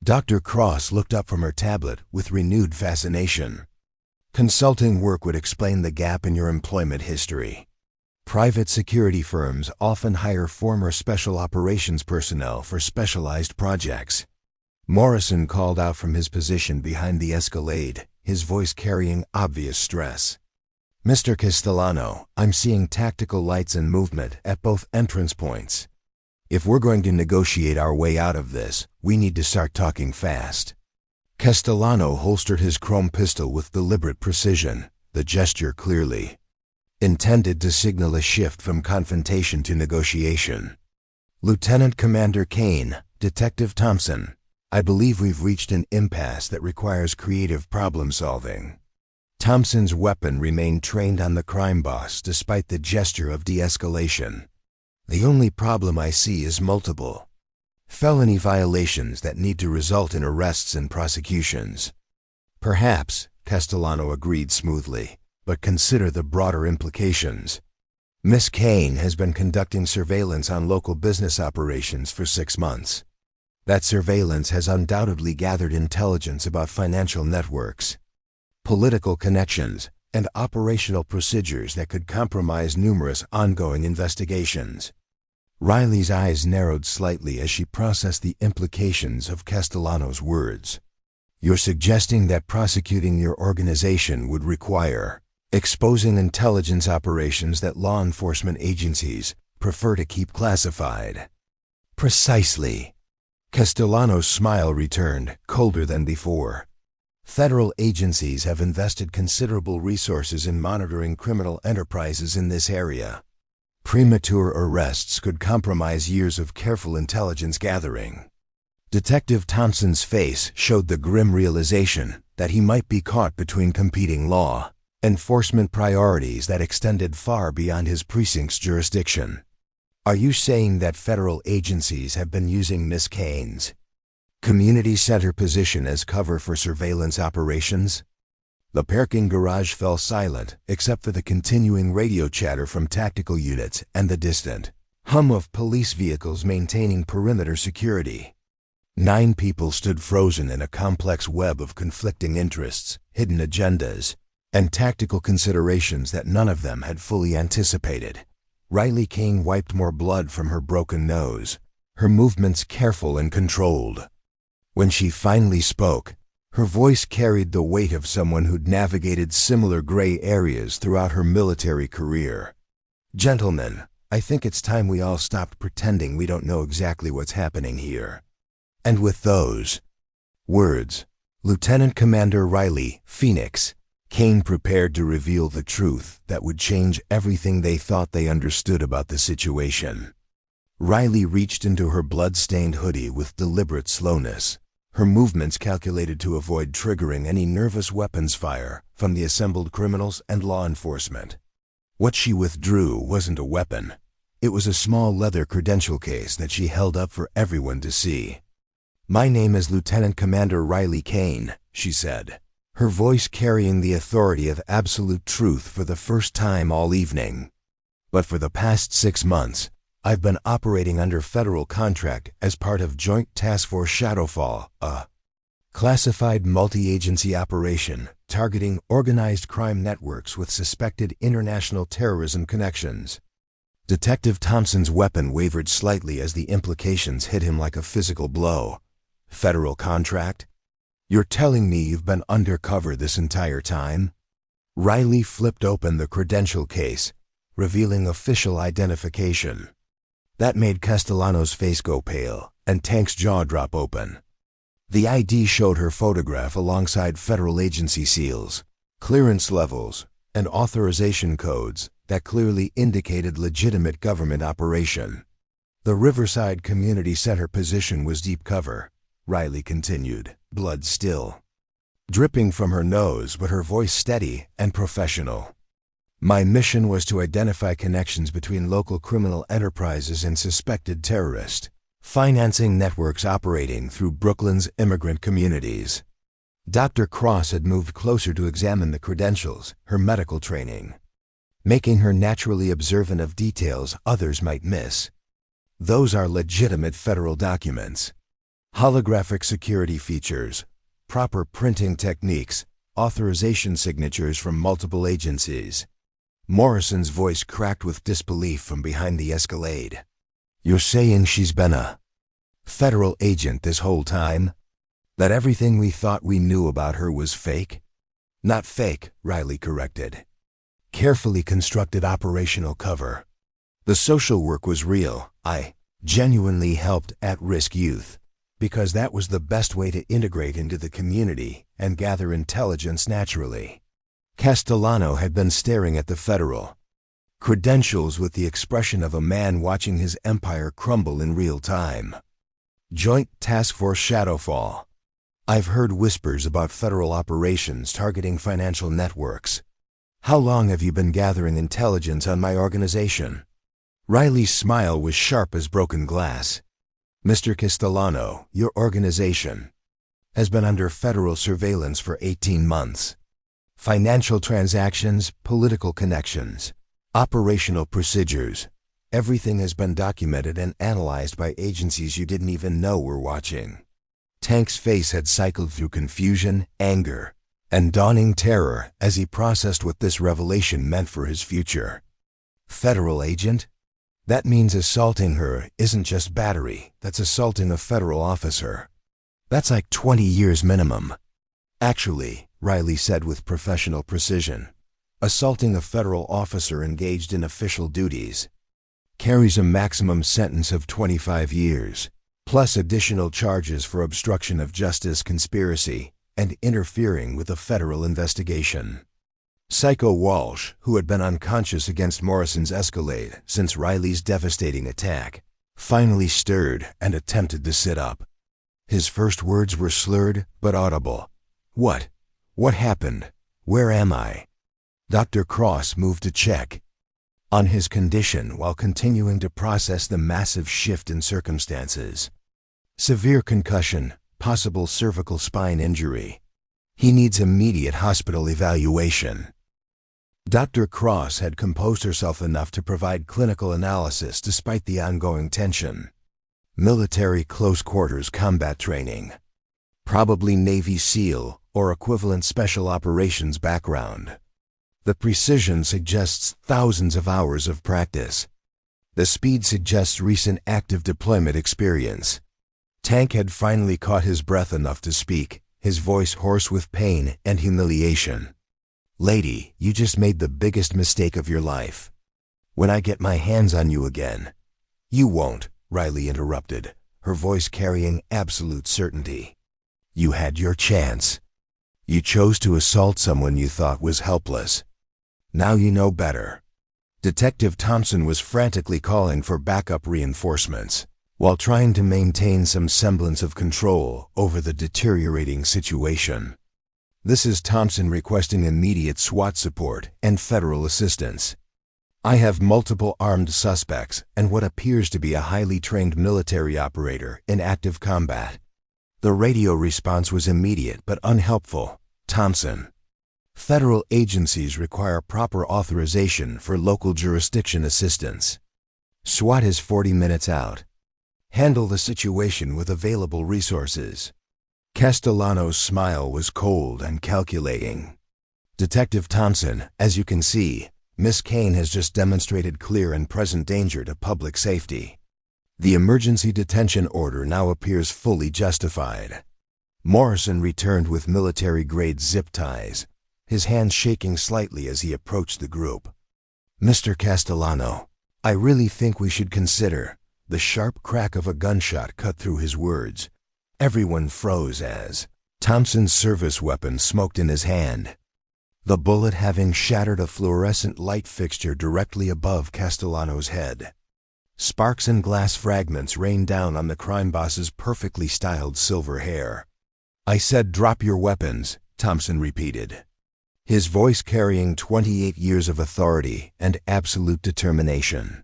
Dr. Cross looked up from her tablet with renewed fascination. Consulting work would explain the gap in your employment history. Private security firms often hire former special operations personnel for specialized projects. Morrison called out from his position behind the Escalade, his voice carrying obvious stress. Mr. Castellano, I'm seeing tactical lights and movement at both entrance points. If we're going to negotiate our way out of this, we need to start talking fast. Castellano holstered his chrome pistol with deliberate precision, the gesture clearly intended to signal a shift from confrontation to negotiation. Lieutenant Commander Kane, Detective Thompson, I believe we've reached an impasse that requires creative problem-solving. Thompson's weapon remained trained on the crime boss despite the gesture of de-escalation. The only problem I see is multiple felony violations that need to result in arrests and prosecutions. Perhaps, Castellano agreed smoothly. But consider the broader implications. Miss Kane has been conducting surveillance on local business operations for 6 months. That surveillance has undoubtedly gathered intelligence about financial networks, political connections, and operational procedures that could compromise numerous ongoing investigations. Riley's eyes narrowed slightly as she processed the implications of Castellano's words. You're suggesting that prosecuting your organization would require exposing intelligence operations that law enforcement agencies prefer to keep classified. Precisely. Castellano's smile returned, colder than before. Federal agencies have invested considerable resources in monitoring criminal enterprises in this area. Premature arrests could compromise years of careful intelligence gathering. Detective Thompson's face showed the grim realization that he might be caught between competing law enforcement priorities that extended far beyond his precinct's jurisdiction. Are you saying that federal agencies have been using Miss Kane's community center position as cover for surveillance operations? The parking garage fell silent except for the continuing radio chatter from tactical units and the distant hum of police vehicles maintaining perimeter security. 9 people stood frozen in a complex web of conflicting interests, hidden agendas, and tactical considerations that none of them had fully anticipated. Riley Kane wiped more blood from her broken nose, her movements careful and controlled. When she finally spoke, her voice carried the weight of someone who'd navigated similar gray areas throughout her military career. Gentlemen, I think it's time we all stopped pretending we don't know exactly what's happening here. And with those words, Lieutenant Commander Riley Phoenix Kane prepared to reveal the truth that would change everything they thought they understood about the situation. Riley reached into her blood-stained hoodie with deliberate slowness, her movements calculated to avoid triggering any nervous weapons fire from the assembled criminals and law enforcement. What she withdrew wasn't a weapon. It was a small leather credential case that she held up for everyone to see. "My name is Lieutenant Commander Riley Kane," she said, her voice carrying the authority of absolute truth for the first time all evening. "But for the past 6 months, I've been operating under federal contract as part of Joint Task Force Shadowfall, a classified multi-agency operation targeting organized crime networks with suspected international terrorism connections." Detective Thompson's weapon wavered slightly as the implications hit him like a physical blow. "Federal contract? You're telling me you've been undercover this entire time?" Riley flipped open the credential case, revealing official identification. That made Castellano's face go pale, and Tank's jaw drop open. The ID showed her photograph alongside federal agency seals, clearance levels, and authorization codes that clearly indicated legitimate government operation. "The Riverside Community Center position was deep cover," Riley continued, blood still dripping from her nose but her voice steady and professional. "My mission was to identify connections between local criminal enterprises and suspected terrorist financing networks operating through Brooklyn's immigrant communities." Dr. Cross had moved closer to examine the credentials, her medical training, making her naturally observant of details others might miss. "Those are legitimate federal documents. Holographic security features, proper printing techniques, authorization signatures from multiple agencies." Morrison's voice cracked with disbelief from behind the Escalade. "You're saying she's been a federal agent this whole time? That everything we thought we knew about her was fake?" "Not fake," Riley corrected. "Carefully constructed operational cover. The social work was real. I genuinely helped at-risk youth, because that was the best way to integrate into the community and gather intelligence naturally." Castellano had been staring at the federal credentials with the expression of a man watching his empire crumble in real time. "Joint Task Force Shadowfall. I've heard whispers about federal operations targeting financial networks. How long have you been gathering intelligence on my organization?" Riley's smile was sharp as broken glass. "Mr. Castellano, your organization has been under federal surveillance for 18 months. Financial transactions, political connections, operational procedures. Everything has been documented and analyzed by agencies you didn't even know were watching. Tank's face had cycled through confusion, anger, and dawning terror as he processed what this revelation meant for his future. Federal agent? That means assaulting her isn't just battery, that's assaulting a federal officer. That's like 20 years minimum. Actually, Riley said with professional precision, assaulting a federal officer engaged in official duties carries a maximum sentence of 25 years, plus additional charges for obstruction of justice, conspiracy, and interfering with a federal investigation. Psycho Walsh, who had been unconscious against Morrison's escalade since Riley's devastating attack, finally stirred and attempted to sit up. His first words were slurred but audible. What? What happened? Where am I? Dr. Cross moved to check on his condition while continuing to process the massive shift in circumstances. Severe concussion, possible cervical spine injury. He needs immediate hospital evaluation. Dr. Cross had composed herself enough to provide clinical analysis despite the ongoing tension. Military close-quarters combat training. Probably Navy SEAL or equivalent special operations background. The precision suggests thousands of hours of practice. The speed suggests recent active deployment experience. Tank had finally caught his breath enough to speak, his voice hoarse with pain and humiliation. Lady, you just made the biggest mistake of your life. When I get my hands on you again. You won't, Riley interrupted, her voice carrying absolute certainty. You had your chance. You chose to assault someone you thought was helpless. Now you know better. Detective Thompson was frantically calling for backup reinforcements, while trying to maintain some semblance of control over the deteriorating situation. This is Thompson requesting immediate SWAT support and federal assistance. I have multiple armed suspects and what appears to be a highly trained military operator in active combat. The radio response was immediate but unhelpful. Thompson. Federal agencies require proper authorization for local jurisdiction assistance. SWAT is 40 minutes out. Handle the situation with available resources. Castellano's smile was cold and calculating. Detective Thompson, as you can see, Miss Kane has just demonstrated clear and present danger to public safety. The emergency detention order now appears fully justified. Morrison returned with military-grade zip ties, his hands shaking slightly as he approached the group. Mr. Castellano, I really think we should consider. The sharp crack of a gunshot cut through his words. Everyone froze as Thompson's service weapon smoked in his hand, the bullet having shattered a fluorescent light fixture directly above Castellano's head. Sparks and glass fragments rained down on the crime boss's perfectly styled silver hair. I said drop your weapons, Thompson repeated, his voice carrying 28 years of authority and absolute determination.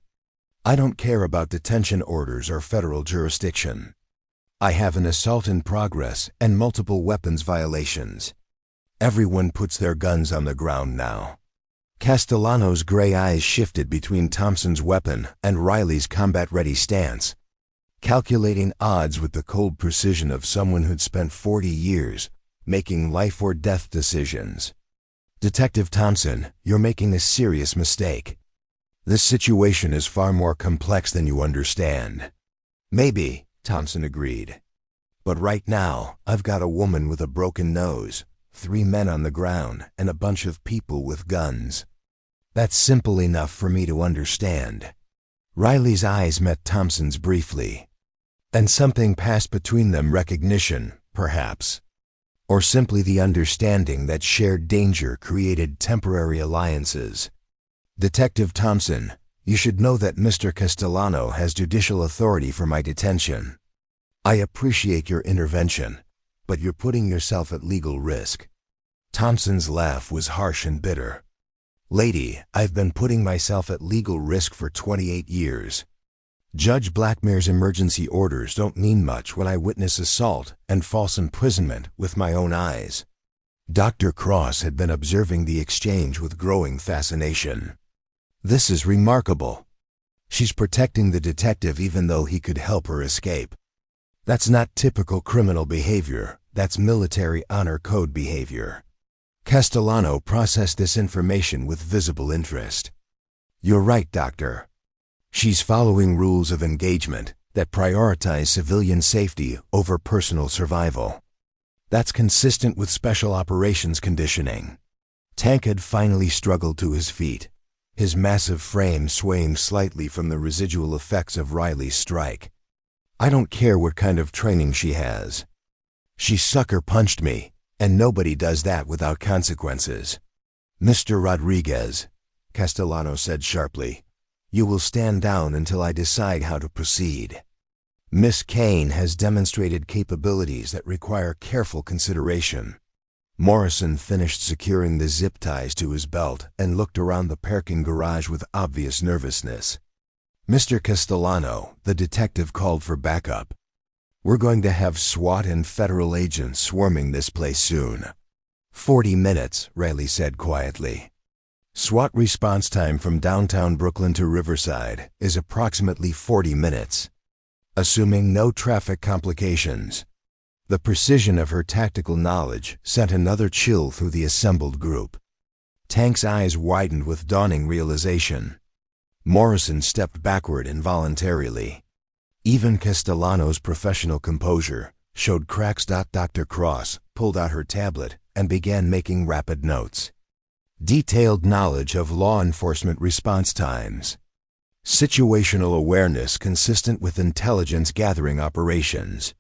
I don't care about detention orders or federal jurisdiction. I have an assault in progress and multiple weapons violations. Everyone puts their guns on the ground now. Castellano's gray eyes shifted between Thompson's weapon and Riley's combat-ready stance, calculating odds with the cold precision of someone who'd spent 40 years making life-or-death decisions. Detective Thompson, you're making a serious mistake. This situation is far more complex than you understand. Maybe, Thompson agreed. But right now, I've got a woman with a broken nose, 3 men on the ground, and a bunch of people with guns. That's simple enough for me to understand. Riley's eyes met Thompson's briefly. And something passed between them, recognition, perhaps. Or simply the understanding that shared danger created temporary alliances. Detective Thompson, you should know that Mr. Castellano has judicial authority for my detention. I appreciate your intervention, but you're putting yourself at legal risk. Thompson's laugh was harsh and bitter. Lady, I've been putting myself at legal risk for 28 years. Judge Blackmer's emergency orders don't mean much when I witness assault and false imprisonment with my own eyes. Dr. Cross had been observing the exchange with growing fascination. This is remarkable. She's protecting the detective even though he could help her escape. That's not typical criminal behavior, that's military honor code behavior. Castellano processed this information with visible interest. You're right, Doctor. She's following rules of engagement that prioritize civilian safety over personal survival. That's consistent with special operations conditioning. Tank had finally struggled to his feet, his massive frame swaying slightly from the residual effects of Riley's strike. I don't care what kind of training she has. She sucker punched me, and nobody does that without consequences. Mr. Rodriguez, Castellano said sharply, you will stand down until I decide how to proceed. Miss Kane has demonstrated capabilities that require careful consideration. Morrison finished securing the zip ties to his belt and looked around the parking garage with obvious nervousness. Mr. Castellano, the detective called for backup. We're going to have SWAT and federal agents swarming this place soon. 40 minutes, Riley said quietly. SWAT response time from downtown Brooklyn to Riverside is approximately 40 minutes. Assuming no traffic complications. The precision of her tactical knowledge sent another chill through the assembled group. Tank's eyes widened with dawning realization. Morrison stepped backward involuntarily. Even Castellano's professional composure showed cracks. Dr. Cross pulled out her tablet and began making rapid notes. Detailed knowledge of law enforcement response times. Situational awareness consistent with intelligence gathering operations.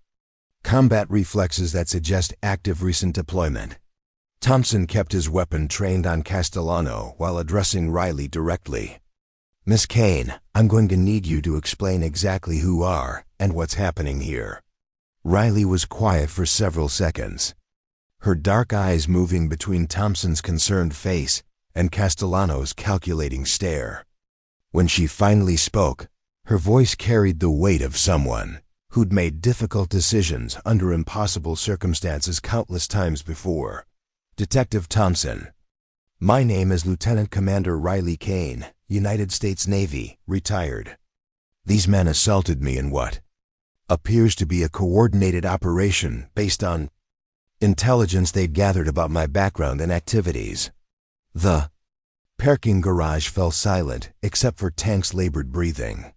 Combat reflexes that suggest active recent deployment. Thompson kept his weapon trained on Castellano while addressing Riley directly. Miss Kane, I'm going to need you to explain exactly who are and what's happening here. Riley was quiet for several seconds, her dark eyes moving between Thompson's concerned face and Castellano's calculating stare. When she finally spoke, her voice carried the weight of someone who'd made difficult decisions under impossible circumstances countless times before. Detective Thompson. My name is Lieutenant Commander Riley Kane, United States Navy, retired. These men assaulted me in what appears to be a coordinated operation based on intelligence they'd gathered about my background and activities. The parking garage fell silent except for Tank's labored breathing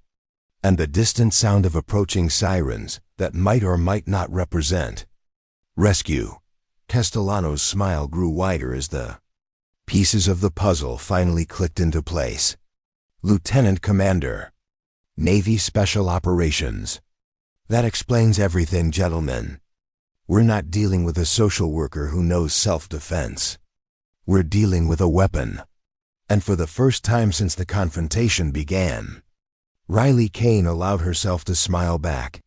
and the distant sound of approaching sirens that might or might not represent rescue. Castellano's smile grew wider as the pieces of the puzzle finally clicked into place. Lieutenant Commander, Navy Special Operations. That explains everything, gentlemen. We're not dealing with a social worker who knows self-defense. We're dealing with a weapon. And for the first time since the confrontation began, Riley Kane allowed herself to smile back.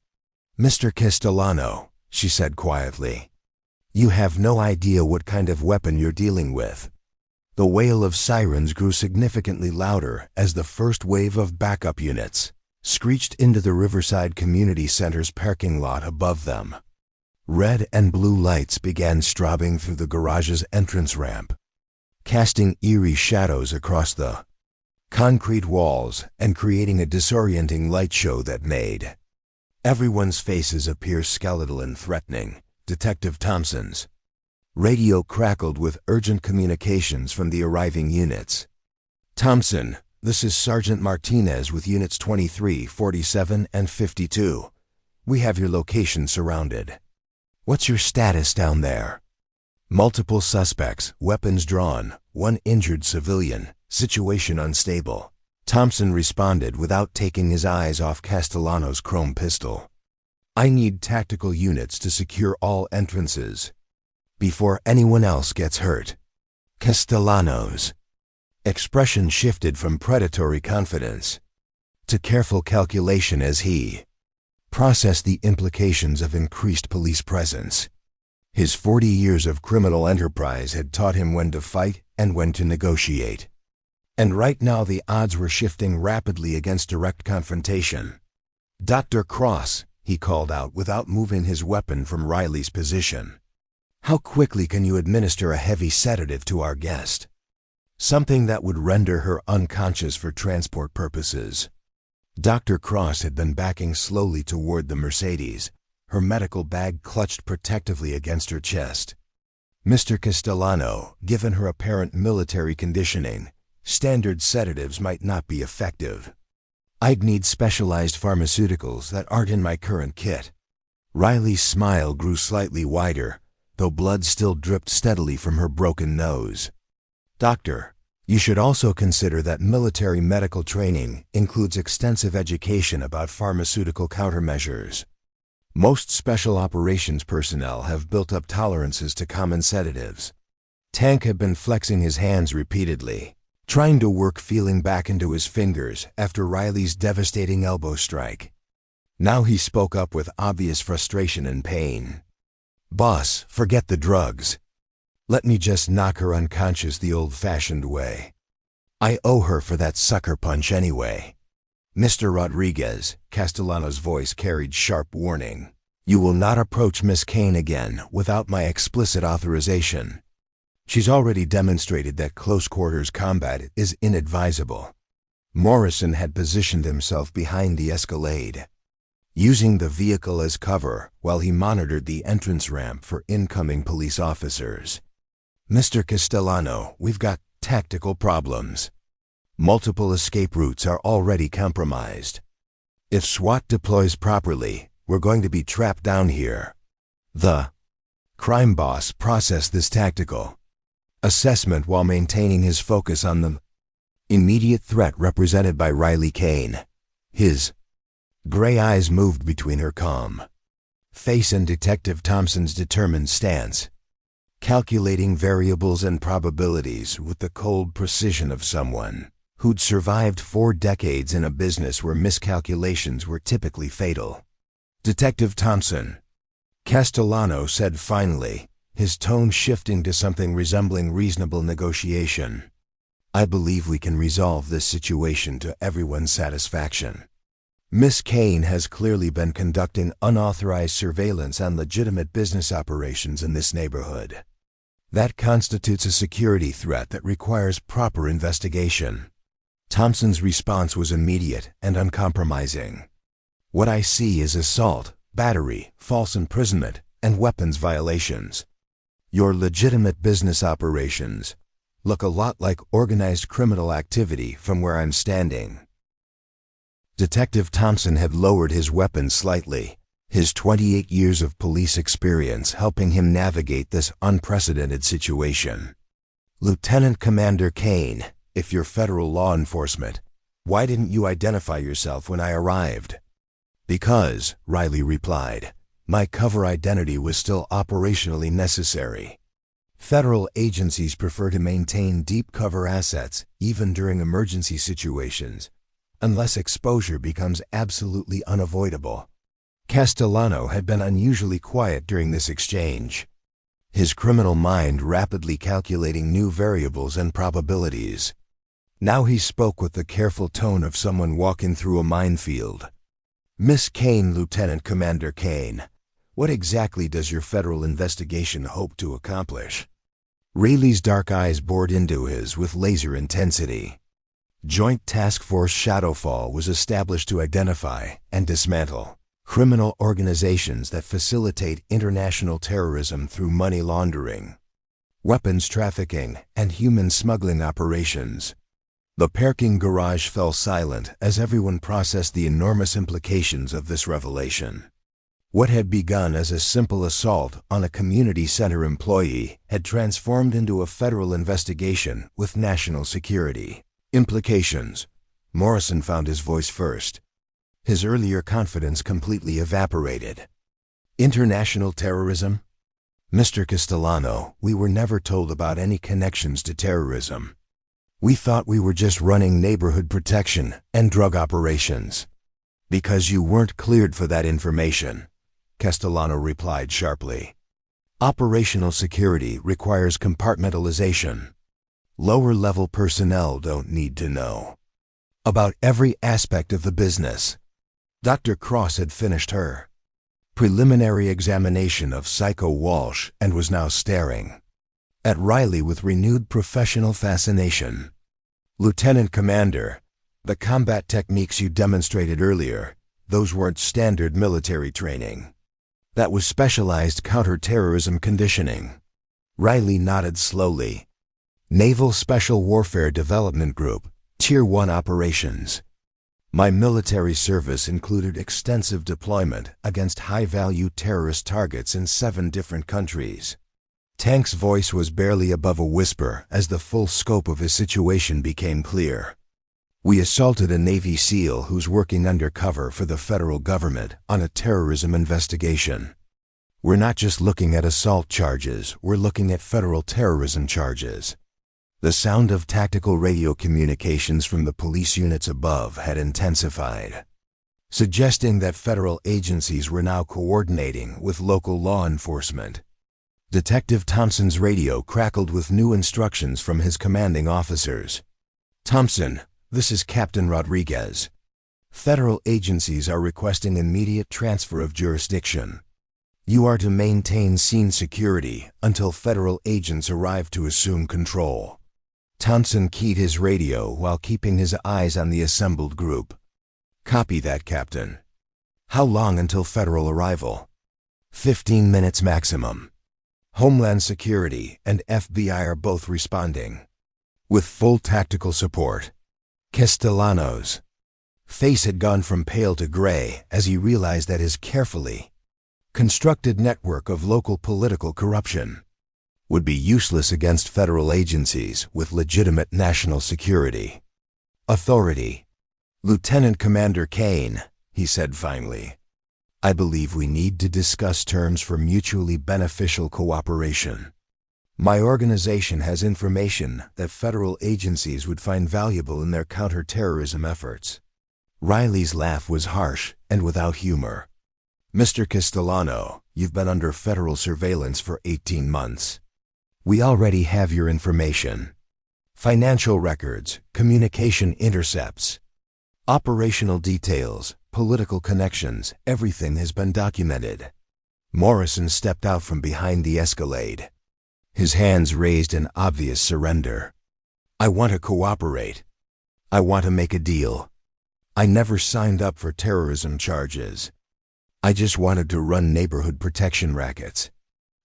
Mr. Castellano, she said quietly, you have no idea what kind of weapon you're dealing with. The wail of sirens grew significantly louder as the first wave of backup units screeched into the Riverside Community Center's parking lot above them. Red and blue lights began strobing through the garage's entrance ramp, casting eerie shadows across the concrete walls and creating a disorienting light show that made everyone's faces appear skeletal and threatening. Detective Thompson's radio crackled with urgent communications from the arriving units. Thompson, this is Sergeant Martinez with Units 23, 47, and 52. We have your location surrounded. What's your status down there? Multiple suspects, weapons drawn, one injured civilian, situation unstable. Thompson responded without taking his eyes off Castellano's chrome pistol. I need tactical units to secure all entrances before anyone else gets hurt. Castellano's expression shifted from predatory confidence to careful calculation as he processed the implications of increased police presence. His 40 years of criminal enterprise had taught him when to fight and when to negotiate. And right now the odds were shifting rapidly against direct confrontation. Dr. Cross, he called out without moving his weapon from Riley's position. How quickly can you administer a heavy sedative to our guest? Something that would render her unconscious for transport purposes. Dr. Cross had been backing slowly toward the Mercedes, her medical bag clutched protectively against her chest. Mr. Castellano, given her apparent military conditioning, standard sedatives might not be effective. I'd need specialized pharmaceuticals that aren't in my current kit. Riley's smile grew slightly wider, though blood still dripped steadily from her broken nose. Doctor, you should also consider that military medical training includes extensive education about pharmaceutical countermeasures. Most special operations personnel have built up tolerances to common sedatives. Tank had been flexing his hands repeatedly, trying to work feeling back into his fingers after Riley's devastating elbow strike. Now he spoke up with obvious frustration and pain. Boss, forget the drugs. Let me just knock her unconscious the old-fashioned way. I owe her for that sucker punch anyway. Mr. Rodriguez, Castellano's voice carried sharp warning. You will not approach Miss Kane again without my explicit authorization. She's already demonstrated that close-quarters combat is inadvisable. Morrison had positioned himself behind the Escalade, using the vehicle as cover while he monitored the entrance ramp for incoming police officers. Mr. Castellano, we've got tactical problems. Multiple escape routes are already compromised. If SWAT deploys properly, we're going to be trapped down here. The crime boss processed this tactical assessment while maintaining his focus on the immediate threat represented by Riley Kane. His gray eyes moved between her calm face and Detective Thompson's determined stance, calculating variables and probabilities with the cold precision of someone who'd survived 4 decades in a business where miscalculations were typically fatal. Detective Thompson, Castellano said finally, his tone shifting to something resembling reasonable negotiation. I believe we can resolve this situation to everyone's satisfaction. Miss Kane has clearly been conducting unauthorized surveillance on legitimate business operations in this neighborhood. That constitutes a security threat that requires proper investigation. Thompson's response was immediate and uncompromising. What I see is assault, battery, false imprisonment, and weapons violations. Your legitimate business operations look a lot like organized criminal activity from where I'm standing. Detective Thompson had lowered his weapon slightly, his 28 years of police experience helping him navigate this unprecedented situation. Lieutenant Commander Kane, if you're federal law enforcement, why didn't you identify yourself when I arrived? Because, Riley replied, my cover identity was still operationally necessary. Federal agencies prefer to maintain deep cover assets even during emergency situations, unless exposure becomes absolutely unavoidable. Castellano had been unusually quiet during this exchange, his criminal mind rapidly calculating new variables and probabilities. Now he spoke with the careful tone of someone walking through a minefield. Miss Kane, Lieutenant Commander Kane, what exactly does your federal investigation hope to accomplish? Rayleigh's dark eyes bored into his with laser intensity. Joint Task Force Shadowfall was established to identify and dismantle criminal organizations that facilitate international terrorism through money laundering, weapons trafficking, and human smuggling operations. The parking garage fell silent as everyone processed the enormous implications of this revelation. What had begun as a simple assault on a community center employee had transformed into a federal investigation with national security implications. Morrison found his voice first. His earlier confidence completely evaporated. International terrorism? Mr. Castellano, we were never told about any connections to terrorism. We thought we were just running neighborhood protection and drug operations. Because you weren't cleared for that information, Castellano replied sharply. Operational security requires compartmentalization. Lower-level personnel don't need to know about every aspect of the business. Dr. Cross had finished her preliminary examination of Psycho Walsh and was now staring at Riley with renewed professional fascination. "Lieutenant Commander, the combat techniques you demonstrated earlier, those weren't standard military training. That was specialized counter-terrorism conditioning." Riley nodded slowly. "Naval Special Warfare Development Group, Tier 1 operations. My military service included extensive deployment against high-value terrorist targets in 7 different countries." Tank's voice was barely above a whisper as the full scope of his situation became clear. "We assaulted a Navy SEAL who's working undercover for the federal government on a terrorism investigation. We're not just looking at assault charges, we're looking at federal terrorism charges." The sound of tactical radio communications from the police units above had intensified, suggesting that federal agencies were now coordinating with local law enforcement. Detective Thompson's radio crackled with new instructions from his commanding officers. "Thompson, this is Captain Rodriguez. Federal agencies are requesting immediate transfer of jurisdiction. You are to maintain scene security until federal agents arrive to assume control." Thompson keyed his radio while keeping his eyes on the assembled group. "Copy that, Captain. How long until federal arrival?" 15 minutes maximum. Homeland Security and FBI are both responding, with full tactical support." Castellano's face had gone from pale to gray as he realized that his carefully constructed network of local political corruption would be useless against federal agencies with legitimate national security authority. "Lieutenant Commander Kane," he said finally, "I believe we need to discuss terms for mutually beneficial cooperation. My organization has information that federal agencies would find valuable in their counterterrorism efforts." Riley's laugh was harsh and without humor. "Mr. Castellano, you've been under federal surveillance for 18 months. We already have your information. Financial records, communication intercepts, operational details, political connections, everything has been documented." Morrison stepped out from behind the Escalade, his hands raised in obvious surrender. "I want to cooperate. I want to make a deal. I never signed up for terrorism charges. I just wanted to run neighborhood protection rackets."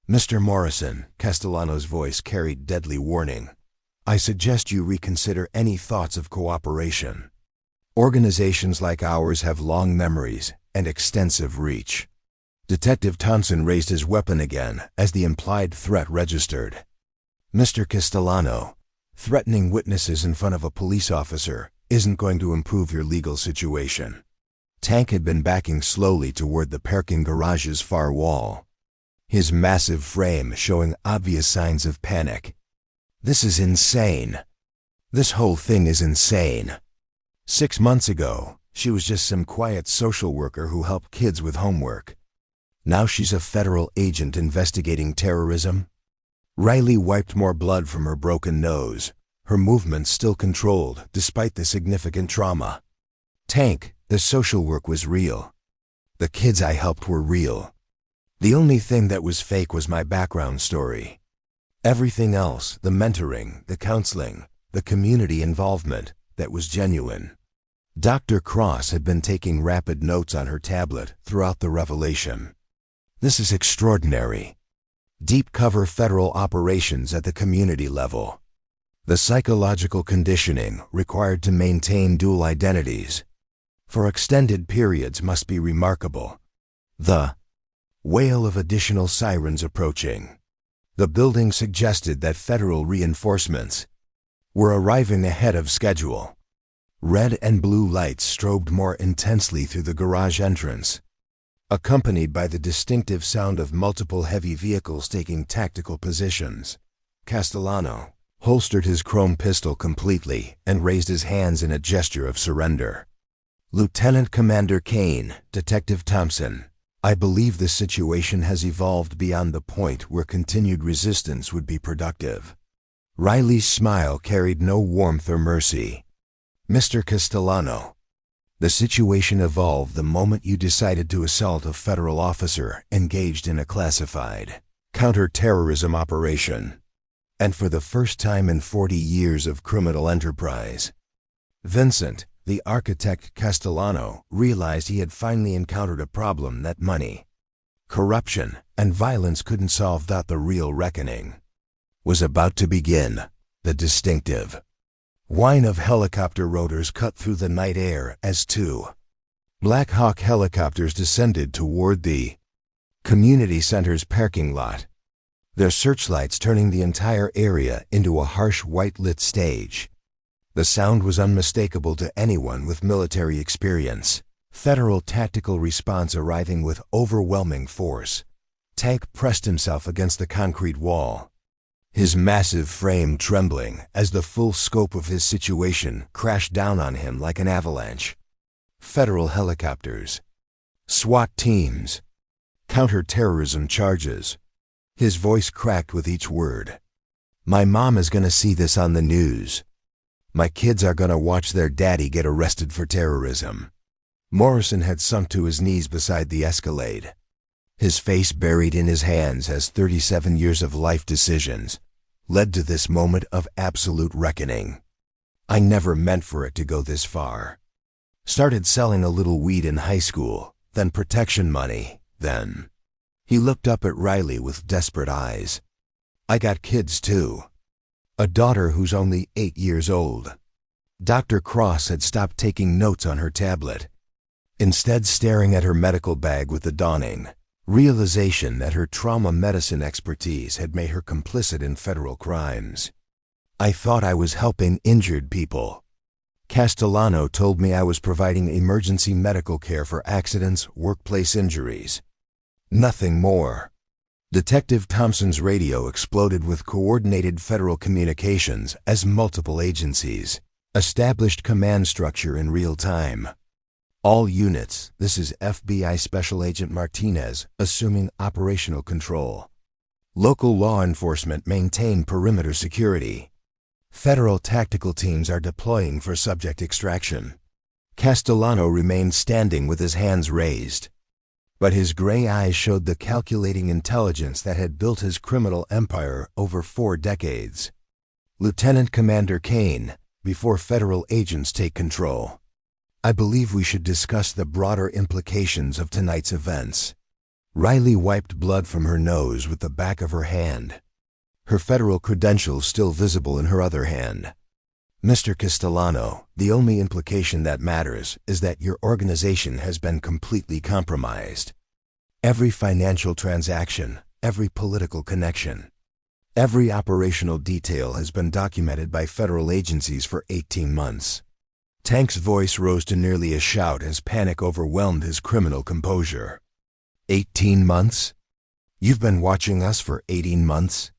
"Mr. Morrison," Castellano's voice carried deadly warning, "I suggest you reconsider any thoughts of cooperation. Organizations like ours have long memories and extensive reach." Detective Thompson raised his weapon again as the implied threat registered. "Mr. Castellano, threatening witnesses in front of a police officer isn't going to improve your legal situation." Tank had been backing slowly toward the parking garage's far wall, his massive frame showing obvious signs of panic. "This is insane. This whole thing is insane. 6 months ago, she was just some quiet social worker who helped kids with homework. Now she's a federal agent investigating terrorism." Riley wiped more blood from her broken nose, her movements still controlled despite the significant trauma. "Tank, the social work was real. The kids I helped were real. The only thing that was fake was my background story. Everything else, the mentoring, the counseling, the community involvement, that was genuine." Dr. Cross had been taking rapid notes on her tablet throughout the revelation. "This is extraordinary. Deep cover federal operations at the community level. The psychological conditioning required to maintain dual identities for extended periods must be remarkable. The wail of additional sirens approaching. The building suggested that federal reinforcements were arriving ahead of schedule. Red and blue lights strobed more intensely through the garage entrance, accompanied by the distinctive sound of multiple heavy vehicles taking tactical positions." Castellano holstered his chrome pistol completely and raised his hands in a gesture of surrender. "Lieutenant Commander Kane, Detective Thompson, I believe this situation has evolved beyond the point where continued resistance would be productive." Riley's smile carried no warmth or mercy. "Mr. Castellano, The situation evolved the moment you decided to assault a federal officer engaged in a classified counter-terrorism operation. And for the first time in 40 years of criminal enterprise, Vincent, the architect Castellano, realized he had finally encountered a problem that money, corruption, and violence couldn't solve. That the real reckoning was about to begin. The distinctive whine of helicopter rotors cut through the night air as two Black Hawk helicopters descended toward the community center's parking lot, their searchlights turning the entire area into a harsh white-lit stage. The sound was unmistakable to anyone with military experience. Federal tactical response arriving with overwhelming force. Tank pressed himself against the concrete wall, his massive frame trembling as the full scope of his situation crashed down on him like an avalanche. Federal helicopters, SWAT teams, counter-terrorism charges. His voice cracked with each word. My mom is gonna see this on the news. My kids are gonna watch their daddy get arrested for terrorism. Morrison had sunk to his knees beside the Escalade, his face buried in his hands as 37 years of life decisions led to this moment of absolute reckoning. I never meant for it to go this far. Started selling a little weed in high school, then protection money, then. He looked up at Riley with desperate eyes. I got kids too. A daughter who's only 8 years old. Dr. Cross had stopped taking notes on her tablet, instead staring at her medical bag with the dawning realization that her trauma medicine expertise had made her complicit in federal crimes. I thought I was helping injured people. Castellano told me I was providing emergency medical care for accidents, workplace injuries. Nothing more. Detective Thompson's radio exploded with coordinated federal communications as multiple agencies established command structure in real time. All units, this is FBI Special Agent Martinez, assuming operational control. Local law enforcement maintain perimeter security. Federal tactical teams are deploying for subject extraction. Castellano remained standing with his hands raised, but his gray eyes showed the calculating intelligence that had built his criminal empire over 4 decades. Lieutenant Commander Kane, before federal agents take control, I believe we should discuss the broader implications of tonight's events. Riley wiped blood from her nose with the back of her hand, her federal credentials still visible in her other hand. Mr. Castellano, the only implication that matters is that your organization has been completely compromised. Every financial transaction, every political connection, every operational detail has been documented by federal agencies for 18 months. Tank's voice rose to nearly a shout as panic overwhelmed his criminal composure. 18 months? You've been watching us for 18 months?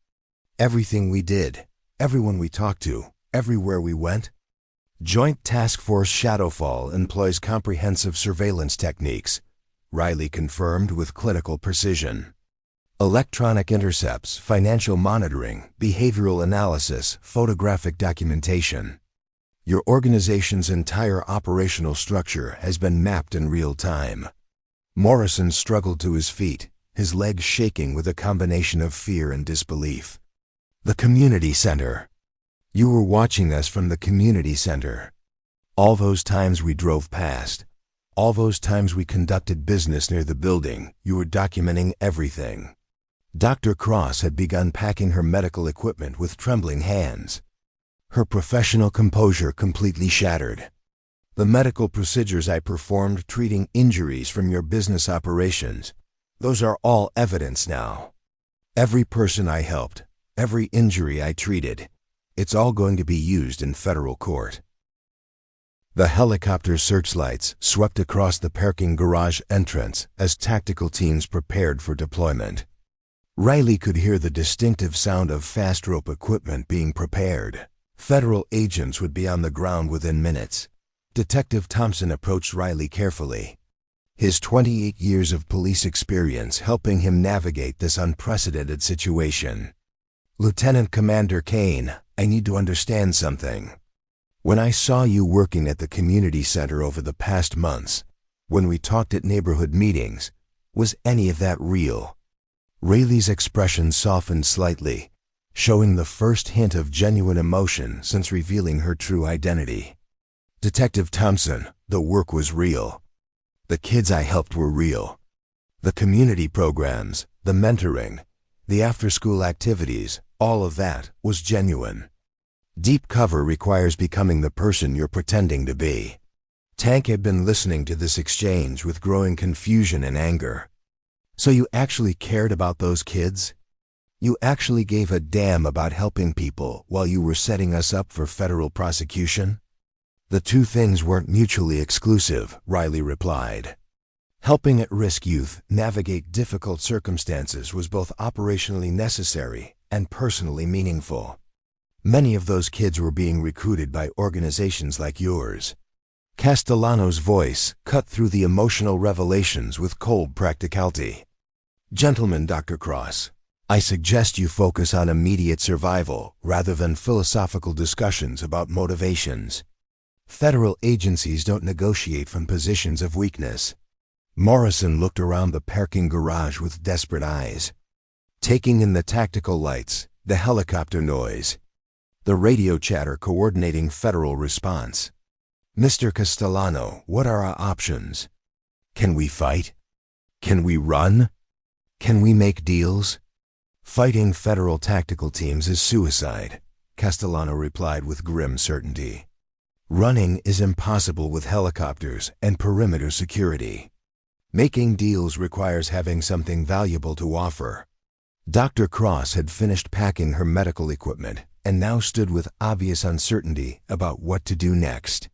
Everything we did, everyone we talked to, everywhere we went? Joint Task Force Shadowfall employs comprehensive surveillance techniques, Riley confirmed with clinical precision. Electronic intercepts, financial monitoring, behavioral analysis, photographic documentation. Your organization's entire operational structure has been mapped in real time. Morrison struggled to his feet, his legs shaking with a combination of fear and disbelief. The community center. You were watching us from the community center. All those times we drove past, all those times we conducted business near the building, you were documenting everything. Dr. Cross had begun packing her medical equipment with trembling hands, her professional composure completely shattered. The medical procedures I performed treating injuries from your business operations, those are all evidence now. Every person I helped, every injury I treated, it's all going to be used in federal court. The helicopter searchlights swept across the parking garage entrance as tactical teams prepared for deployment. Riley could hear the distinctive sound of fast rope equipment being prepared. Federal agents would be on the ground within minutes. Detective Thompson approached Riley carefully, his 28 years of police experience helping him navigate this unprecedented situation. Lieutenant Commander Kane, I need to understand something. When I saw you working at the community center over the past months, when we talked at neighborhood meetings, was any of that real? Rayleigh's expression softened slightly, showing the first hint of genuine emotion since revealing her true identity. Detective Thompson, the work was real. The kids I helped were real. The community programs, the mentoring, the after-school activities, all of that was genuine. Deep cover requires becoming the person you're pretending to be. Tank had been listening to this exchange with growing confusion and anger. So you actually cared about those kids? You actually gave a damn about helping people while you were setting us up for federal prosecution? The two things weren't mutually exclusive, Riley replied. Helping at-risk youth navigate difficult circumstances was both operationally necessary and personally meaningful. Many of those kids were being recruited by organizations like yours. Castellano's voice cut through the emotional revelations with cold practicality. Gentlemen, Dr. Cross, I suggest you focus on immediate survival rather than philosophical discussions about motivations. Federal agencies don't negotiate from positions of weakness. Morrison looked around the parking garage with desperate eyes, taking in the tactical lights, the helicopter noise, the radio chatter coordinating federal response. Mr. Castellano, what are our options? Can we fight? Can we run? Can we make deals? Fighting federal tactical teams is suicide, Castellano replied with grim certainty. Running is impossible with helicopters and perimeter security. Making deals requires having something valuable to offer. Dr. Cross had finished packing her medical equipment and now stood with obvious uncertainty about what to do next.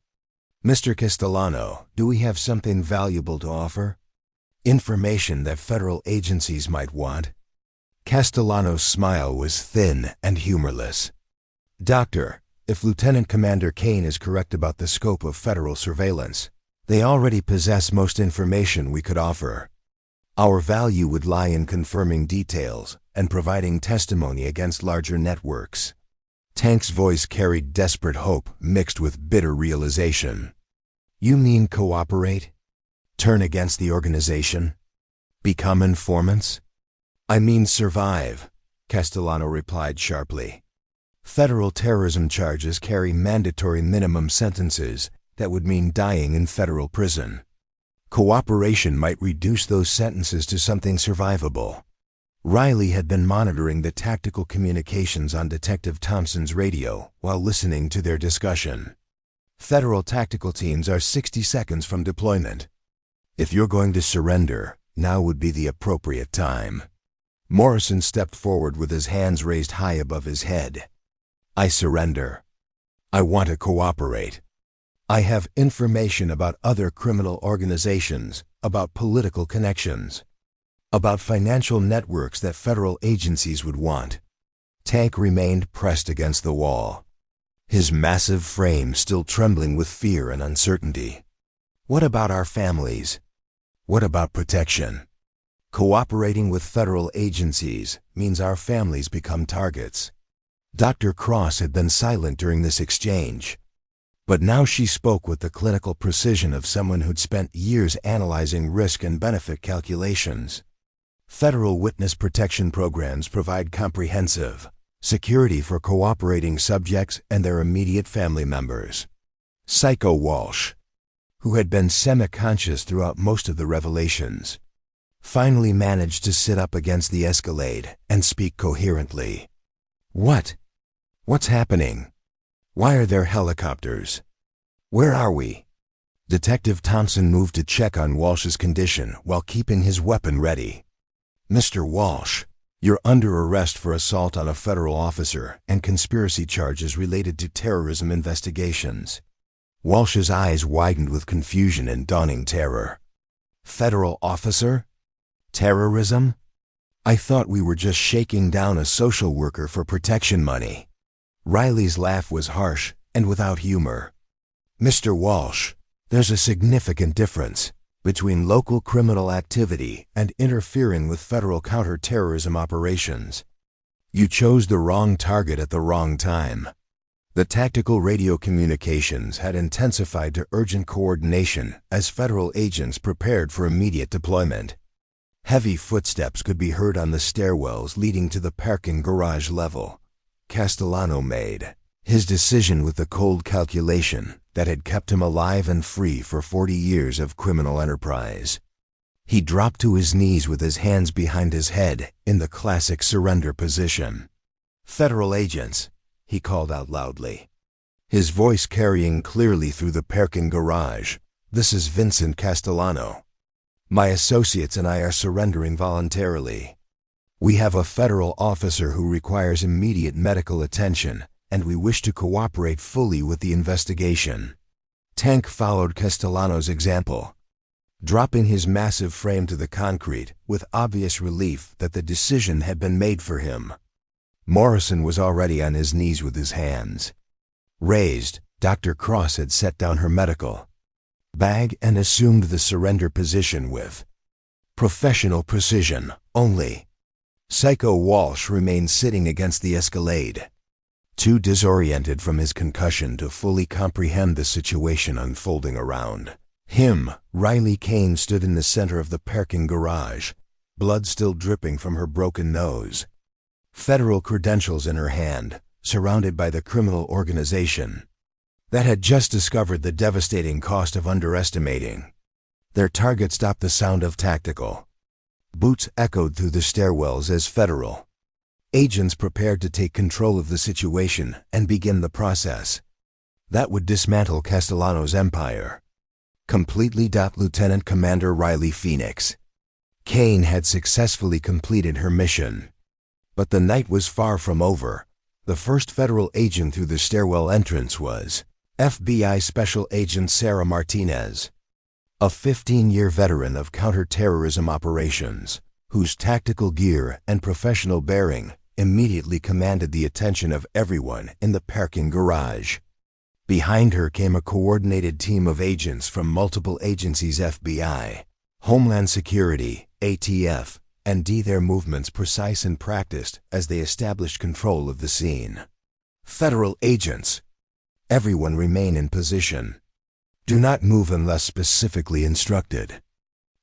Mr. Castellano, do we have something valuable to offer? Information that federal agencies might want? Castellano's smile was thin and humorless. Doctor, if Lieutenant Commander Kane is correct about the scope of federal surveillance, they already possess most information we could offer. Our value would lie in confirming details and providing testimony against larger networks. Tank's voice carried desperate hope mixed with bitter realization. You mean cooperate? Turn against the organization? Become informants? I mean survive, Castellano replied sharply. Federal terrorism charges carry mandatory minimum sentences that would mean dying in federal prison. Cooperation might reduce those sentences to something survivable. Riley had been monitoring the tactical communications on Detective Thompson's radio while listening to their discussion. Federal tactical teams are 60 seconds from deployment. If you're going to surrender, now would be the appropriate time. Morrison stepped forward with his hands raised high above his head. I surrender. I want to cooperate. I have information about other criminal organizations, about political connections, about financial networks that federal agencies would want. Tank remained pressed against the wall, his massive frame still trembling with fear and uncertainty. What about our families? What about protection? Cooperating with federal agencies means our families become targets. Dr. Cross had been silent during this exchange, but now she spoke with the clinical precision of someone who'd spent years analyzing risk and benefit calculations. Federal witness protection programs provide comprehensive security for cooperating subjects and their immediate family members. Psycho Walsh, who had been semi-conscious throughout most of the revelations, finally managed to sit up against the escalade and speak coherently. What's happening? Why are there helicopters? Where are we? Detective Thompson moved to check on Walsh's condition while keeping his weapon ready. Mr. Walsh, you're under arrest for assault on a federal officer and conspiracy charges related to terrorism investigations. Walsh's eyes widened with confusion and dawning terror. Federal officer? Terrorism? I thought we were just shaking down a social worker for protection money. Riley's laugh was harsh and without humor. Mr. Walsh, there's a significant difference between local criminal activity and interfering with federal counterterrorism operations. You chose the wrong target at the wrong time. The tactical radio communications had intensified to urgent coordination as federal agents prepared for immediate deployment. Heavy footsteps could be heard on the stairwells leading to the parking garage level. Castellano made his decision with the cold calculation that had kept him alive and free for 40 years of criminal enterprise. He dropped to his knees with his hands behind his head in the classic surrender position. "Federal agents," he called out loudly, his voice carrying clearly through the parking garage. "This is Vincent Castellano. My associates and I are surrendering voluntarily. We have a federal officer who requires immediate medical attention, and we wish to cooperate fully with the investigation." Tank followed Castellano's example, dropping his massive frame to the concrete with obvious relief that the decision had been made for him. Morrison was already on his knees with his hands raised. Dr. Cross had set down her medical bag and assumed the surrender position with professional precision only. Psycho Walsh remained sitting against the escalade, too disoriented from his concussion to fully comprehend the situation unfolding around him. Riley Kane stood in the center of the parking garage, blood still dripping from her broken nose, federal credentials in her hand, surrounded by the criminal organization that had just discovered the devastating cost of underestimating their target. Stopped. The sound of tactical boots echoed through the stairwells as federal agents prepared to take control of the situation and begin the process that would dismantle Castellano's empire completely. Lieutenant Commander Riley Phoenix Kane had successfully completed her mission. But the night was far from over. The first federal agent through the stairwell entrance was FBI Special Agent Sarah Martinez, a 15-year veteran of counterterrorism operations, whose tactical gear and professional bearing immediately commanded the attention of everyone in the parking garage. Behind her came a coordinated team of agents from multiple agencies: FBI, Homeland Security, ATF, and their movements precise and practiced as they established control of the scene. "Federal agents, everyone remain in position. Do not move unless specifically instructed."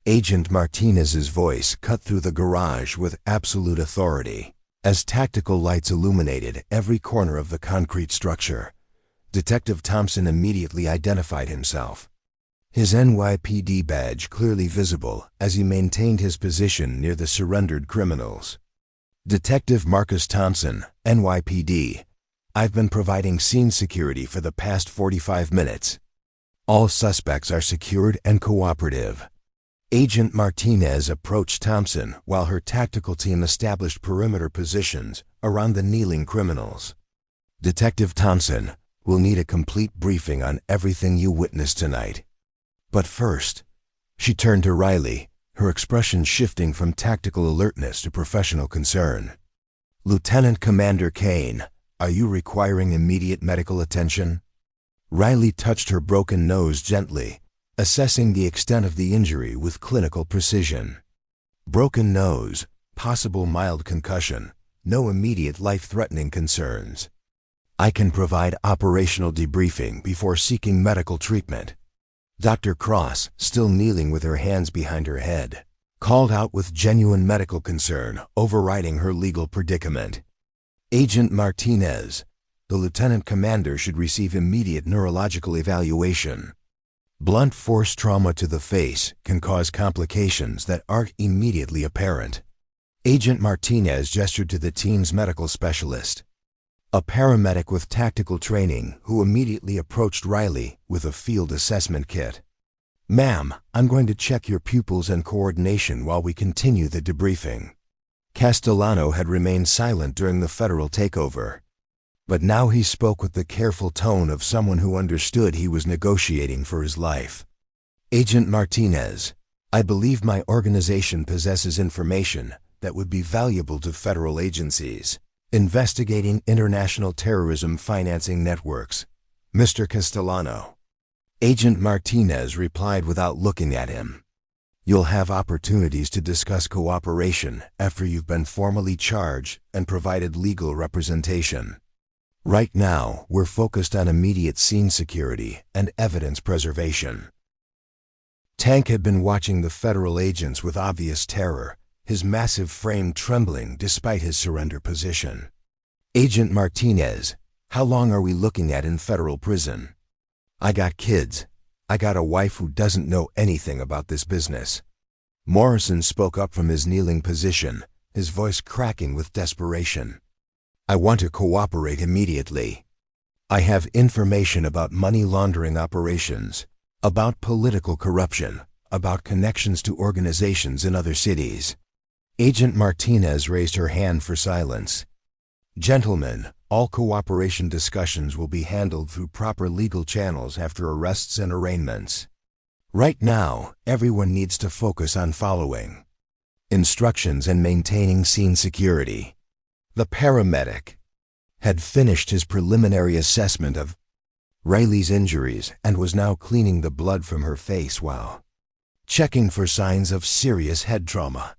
Agent Martinez's voice cut through the garage with absolute authority. As tactical lights illuminated every corner of the concrete structure, Detective Thompson immediately identified himself, his NYPD badge clearly visible as he maintained his position near the surrendered criminals. "Detective Marcus Thompson, NYPD. I've been providing scene security for the past 45 minutes. All suspects are secured and cooperative." Agent Martinez approached Thompson while her tactical team established perimeter positions around the kneeling criminals. "Detective Thompson, we'll need a complete briefing on everything you witnessed tonight. But first," she turned to Riley, her expression shifting from tactical alertness to professional concern. "Lieutenant Commander Kane, are you requiring immediate medical attention?" Riley touched her broken nose gently, assessing the extent of the injury with clinical precision. Broken nose, possible mild concussion, no immediate life-threatening concerns. "I can provide operational debriefing before seeking medical treatment." Dr. Cross, still kneeling with her hands behind her head, called out with genuine medical concern overriding her legal predicament. "Agent Martinez, the lieutenant commander should receive immediate neurological evaluation. Blunt force trauma to the face can cause complications that aren't immediately apparent." Agent Martinez gestured to the team's medical specialist, a paramedic with tactical training who immediately approached Riley with a field assessment kit. "Ma'am, I'm going to check your pupils and coordination while we continue the debriefing." Castellano had remained silent during the federal takeover, but now he spoke with the careful tone of someone who understood he was negotiating for his life. "Agent Martinez, I believe my organization possesses information that would be valuable to federal agencies investigating international terrorism financing networks, Mr. Castellano." Agent Martinez replied without looking at him. "You'll have opportunities to discuss cooperation after you've been formally charged and provided legal representation." Right now, we're focused on immediate scene security and evidence preservation. Tank had been watching the federal agents with obvious terror, his massive frame trembling despite his surrender position. "Agent Martinez, how long are we looking at in federal prison? I got kids. I got a wife who doesn't know anything about this business." Morrison spoke up from his kneeling position, his voice cracking with desperation. "I want to cooperate immediately. I have information about money laundering operations, about political corruption, about connections to organizations in other cities." Agent Martinez raised her hand for silence. "Gentlemen, all cooperation discussions will be handled through proper legal channels after arrests and arraignments. Right now, everyone needs to focus on following instructions and maintaining scene security." The paramedic had finished his preliminary assessment of Riley's injuries and was now cleaning the blood from her face while checking for signs of serious head trauma.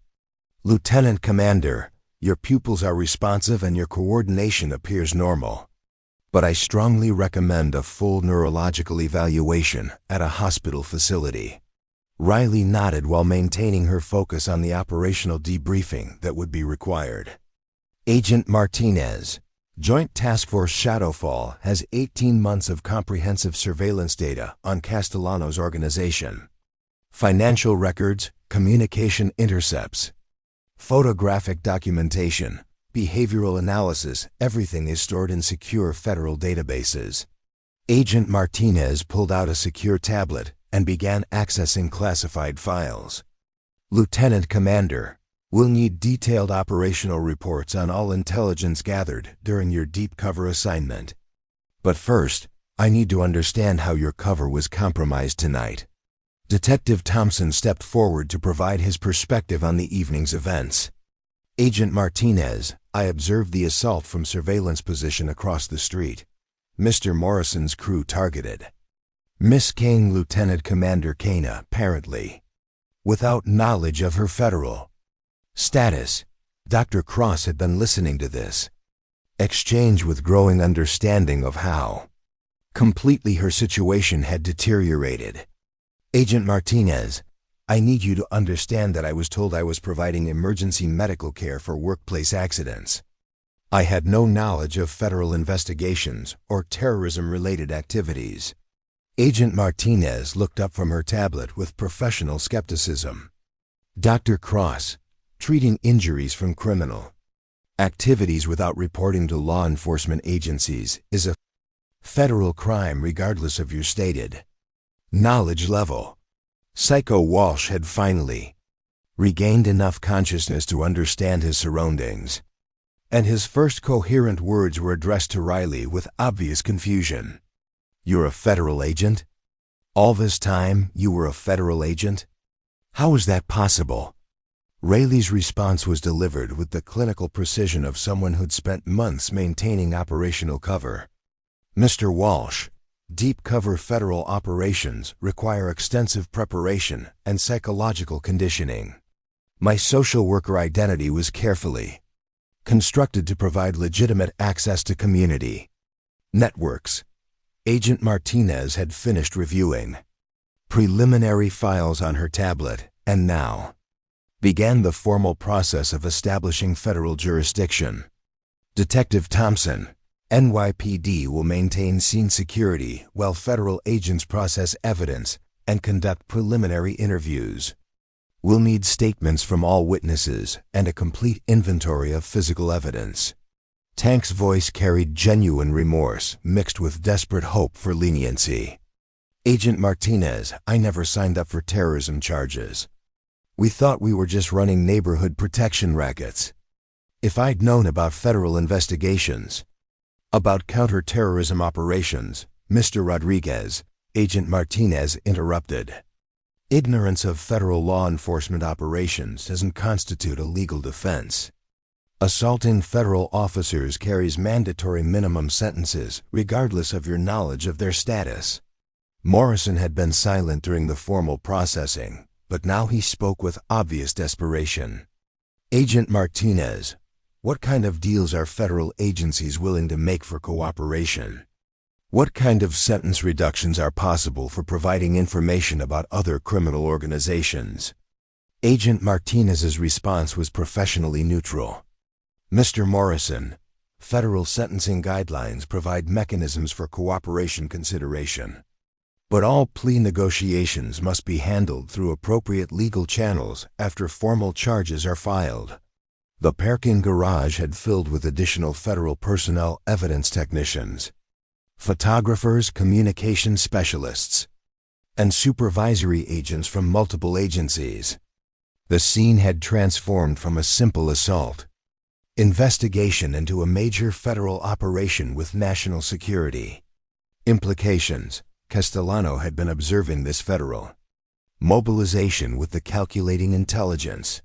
"Lieutenant Commander, your pupils are responsive and your coordination appears normal. But I strongly recommend a full neurological evaluation at a hospital facility." Riley nodded while maintaining her focus on the operational debriefing that would be required. "Agent Martinez, Joint Task Force Shadowfall has 18 months of comprehensive surveillance data on Castellano's organization. Financial records, communication intercepts, photographic documentation, behavioral analysis, everything is stored in secure federal databases." Agent Martinez pulled out a secure tablet and began accessing classified files. "Lieutenant Commander, we'll need detailed operational reports on all intelligence gathered during your deep cover assignment. But first, I need to understand how your cover was compromised tonight." Detective Thompson stepped forward to provide his perspective on the evening's events. "Agent Martinez, I observed the assault from surveillance position across the street. Mr. Morrison's crew targeted Miss Kane, Lieutenant Commander Kane, apparently without knowledge of her federal status." Dr. Cross had been listening to this exchange with growing understanding of how completely her situation had deteriorated. "Agent Martinez, I need you to understand that I was told I was providing emergency medical care for workplace accidents. I had no knowledge of federal investigations or terrorism-related activities." Agent Martinez looked up from her tablet with professional skepticism. "Dr. Cross, treating injuries from criminal activities without reporting to law enforcement agencies is a federal crime regardless of your stated knowledge level." Psycho Walsh had finally regained enough consciousness to understand his surroundings, and his first coherent words were addressed to Riley with obvious confusion. "You're a federal agent? All this time, you were a federal agent? How is that possible?" Riley's response was delivered with the clinical precision of someone who'd spent months maintaining operational cover. "Mr. Walsh, deep cover federal operations require extensive preparation and psychological conditioning. My social worker identity was carefully constructed to provide legitimate access to community networks." Agent Martinez had finished reviewing preliminary files on her tablet and now began the formal process of establishing federal jurisdiction. "Detective Thompson, NYPD will maintain scene security while federal agents process evidence and conduct preliminary interviews. We'll need statements from all witnesses and a complete inventory of physical evidence." Tank's voice carried genuine remorse mixed with desperate hope for leniency. "Agent Martinez, I never signed up for terrorism charges. We thought we were just running neighborhood protection rackets. If I'd known about federal investigations, about counterterrorism operations, Mr. Rodriguez," Agent Martinez interrupted. "Ignorance of federal law enforcement operations doesn't constitute a legal defense. Assaulting federal officers carries mandatory minimum sentences regardless of your knowledge of their status." Morrison had been silent during the formal processing, but now he spoke with obvious desperation. "Agent Martinez, What kind of deals are federal agencies willing to make for cooperation? What kind of sentence reductions are possible for providing information about other criminal organizations? Agent Martinez's response was professionally neutral. Mr. Morrison, federal sentencing guidelines provide mechanisms for cooperation consideration. But all plea negotiations must be handled through appropriate legal channels after formal charges are filed. The parking garage had filled with additional federal personnel, evidence technicians, photographers, communication specialists, and supervisory agents from multiple agencies. The scene had transformed from a simple assault investigation into a major federal operation with national security implications. Castellano had been observing this federal mobilization with the calculating intelligence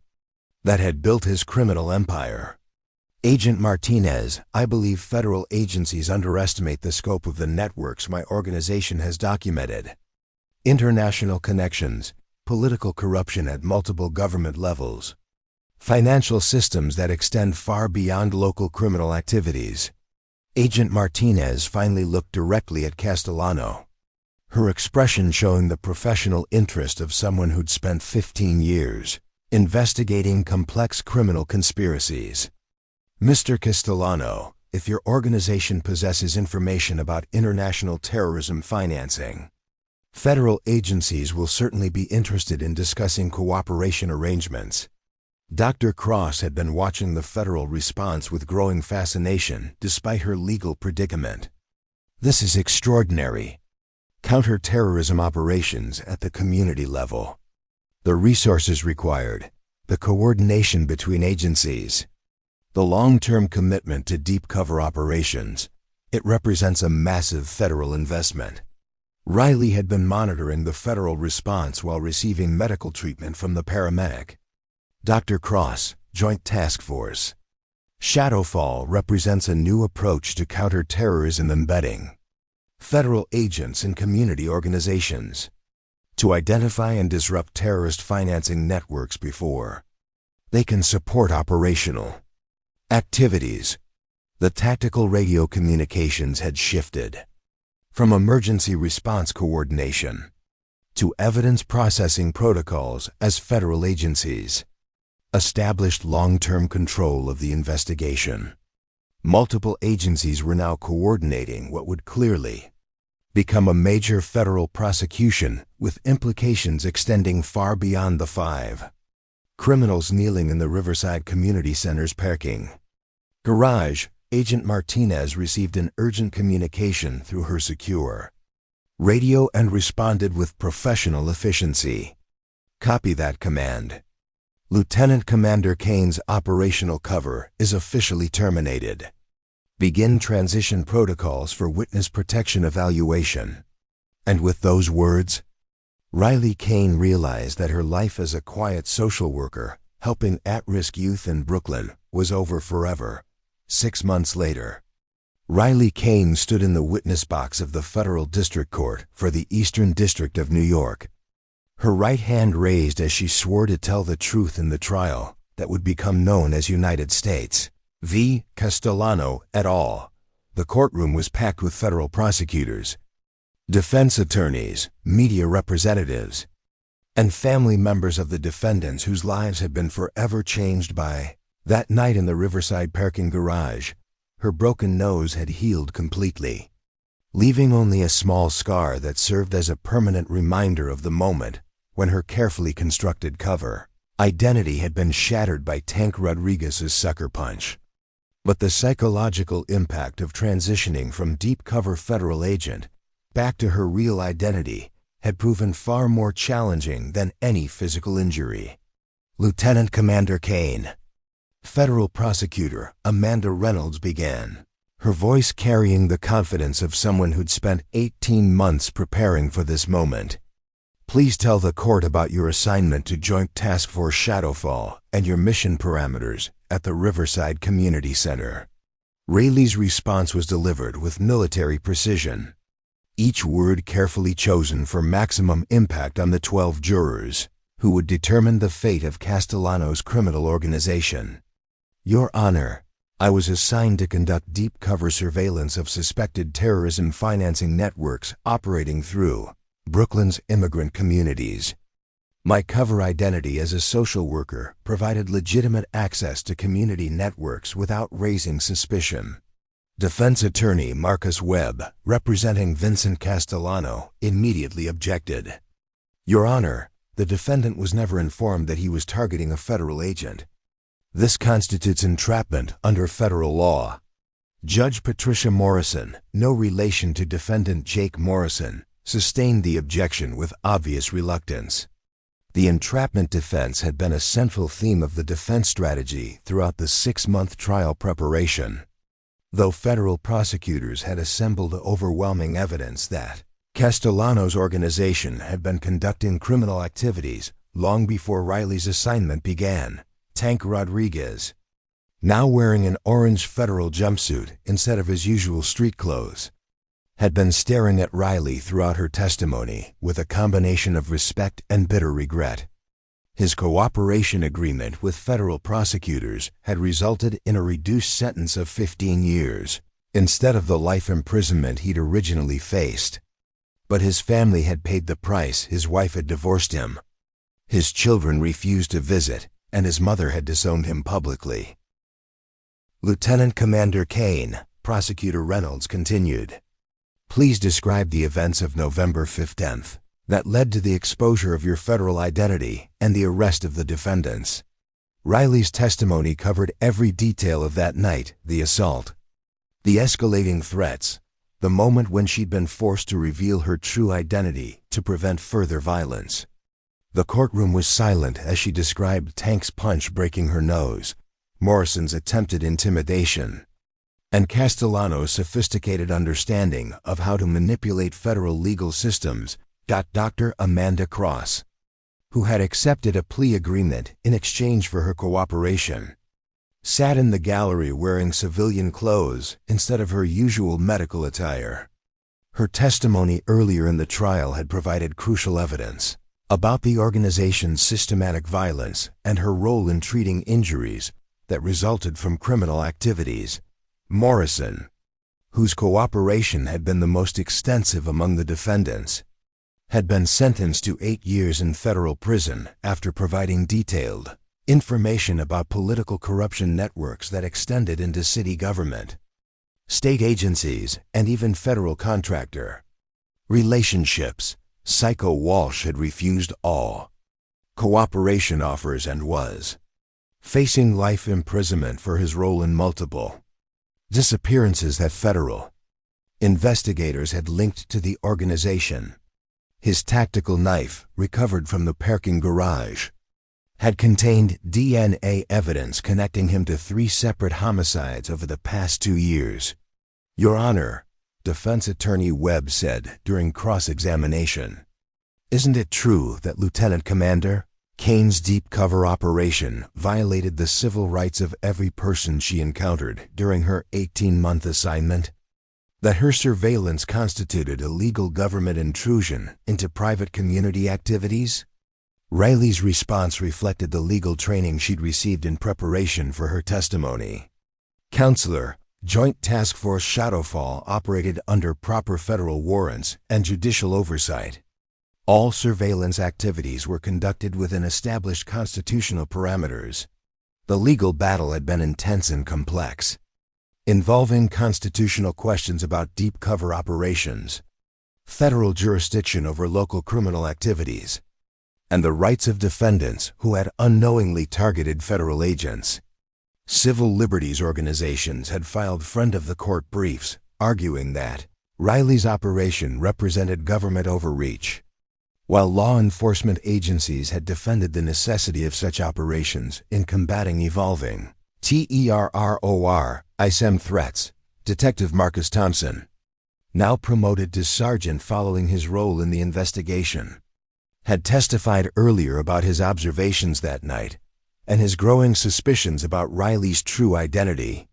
that had built his criminal empire. Agent Martinez, I believe federal agencies underestimate the scope of the networks my organization has documented. International connections, political corruption at multiple government levels, financial systems that extend far beyond local criminal activities. Agent Martinez finally looked directly at Castellano, her expression showing the professional interest of someone who'd spent 15 years investigating complex criminal conspiracies. Mr. Castellano, if your organization possesses information about international terrorism financing, federal agencies will certainly be interested in discussing cooperation arrangements. Dr. Cross had been watching the federal response with growing fascination despite her legal predicament. This is extraordinary. Counter-terrorism operations at the community level. The resources required, the coordination between agencies, the long-term commitment to deep cover operations. It represents a massive federal investment. Riley had been monitoring the federal response while receiving medical treatment from the paramedic. Dr. Cross, Joint Task Force. Shadowfall represents a new approach to counter-terrorism embedding federal agents in community organizations to identify and disrupt terrorist financing networks before they can support operational activities. The tactical radio communications had shifted from emergency response coordination to evidence processing protocols as federal agencies established long-term control of the investigation. Multiple agencies were now coordinating what would clearly become a major federal prosecution with implications extending far beyond the 5 criminals kneeling in the Riverside Community Center's parking garage. Agent Martinez received an urgent communication through her secure radio and responded with professional efficiency. Copy that command. Lieutenant Commander Kane's operational cover is officially terminated. Begin transition protocols for witness protection evaluation. And with those words, Riley Kane realized that her life as a quiet social worker, helping at-risk youth in Brooklyn, was over forever. 6 months later, Riley Kane stood in the witness box of the Federal District Court for the Eastern District of New York. Her right hand raised as she swore to tell the truth in the trial that would become known as United States v. Castellano et al. The courtroom was packed with federal prosecutors, defense attorneys, media representatives, and family members of the defendants whose lives had been forever changed by that night in the Riverside parking garage. Her broken nose had healed completely, leaving only a small scar that served as a permanent reminder of the moment when her carefully constructed cover identity had been shattered by Tank Rodriguez's sucker punch. But the psychological impact of transitioning from deep cover federal agent back to her real identity had proven far more challenging than any physical injury. Lieutenant Commander Kane. Federal Prosecutor Amanda Reynolds began, her voice carrying the confidence of someone who'd spent 18 months preparing for this moment. Please tell the court about your assignment to Joint Task Force Shadowfall and your mission parameters at the Riverside Community Center. Rayleigh's response was delivered with military precision, each word carefully chosen for maximum impact on the 12 jurors who would determine the fate of Castellano's criminal organization. Your Honor, I was assigned to conduct deep cover surveillance of suspected terrorism financing networks operating through Brooklyn's immigrant communities. My cover identity as a social worker provided legitimate access to community networks without raising suspicion. Defense attorney Marcus Webb, representing Vincent Castellano, immediately objected. Your Honor, the defendant was never informed that he was targeting a federal agent. This constitutes entrapment under federal law. Judge Patricia Morrison, no relation to defendant Jake Morrison, sustained the objection with obvious reluctance. The entrapment defense had been a central theme of the defense strategy throughout the 6-month trial preparation. Though federal prosecutors had assembled overwhelming evidence that Castellano's organization had been conducting criminal activities long before Riley's assignment began, Tank Rodriguez, now wearing an orange federal jumpsuit instead of his usual street clothes, had been staring at Riley throughout her testimony with a combination of respect and bitter regret. His cooperation agreement with federal prosecutors had resulted in a reduced sentence of 15 years, instead of the life imprisonment he'd originally faced. But his family had paid the price. His wife had divorced him. His children refused to visit, and his mother had disowned him publicly. Lieutenant Commander Kane, Prosecutor Reynolds continued. Please describe the events of November 15th that led to the exposure of your federal identity and the arrest of the defendants. Riley's testimony covered every detail of that night, the assault, the escalating threats, the moment when she'd been forced to reveal her true identity to prevent further violence. The courtroom was silent as she described Tank's punch breaking her nose, Morrison's attempted intimidation, and Castellano's sophisticated understanding of how to manipulate federal legal systems. Dr. Amanda Cross, who had accepted a plea agreement in exchange for her cooperation, sat in the gallery wearing civilian clothes instead of her usual medical attire. Her testimony earlier in the trial had provided crucial evidence about the organization's systematic violence and her role in treating injuries that resulted from criminal activities. Morrison, whose cooperation had been the most extensive among the defendants, had been sentenced to 8 years in federal prison after providing detailed information about political corruption networks that extended into city government, state agencies, and even federal contractor relationships. Psycho Walsh had refused all cooperation offers and was facing life imprisonment for his role in multiple disappearances that federal investigators had linked to the organization. His tactical knife, recovered from the parking garage, had contained DNA evidence connecting him to 3 separate homicides over the past 2 years. Your Honor, Defense Attorney Webb said during cross-examination, isn't it true that Lieutenant Commander Kane's deep cover operation violated the civil rights of every person she encountered during her 18-month assignment? That her surveillance constituted illegal government intrusion into private community activities? Riley's response reflected the legal training she'd received in preparation for her testimony. Counselor, Joint Task Force Shadowfall operated under proper federal warrants and judicial oversight. All surveillance activities were conducted within established constitutional parameters. The legal battle had been intense and complex, involving constitutional questions about deep cover operations, federal jurisdiction over local criminal activities, and the rights of defendants who had unknowingly targeted federal agents. Civil liberties organizations had filed friend-of-the-court briefs arguing that Riley's operation represented government overreach, while law enforcement agencies had defended the necessity of such operations in combating evolving ISM threats. Detective Marcus Thompson, now promoted to sergeant following his role in the investigation, had testified earlier about his observations that night and his growing suspicions about Riley's true identity.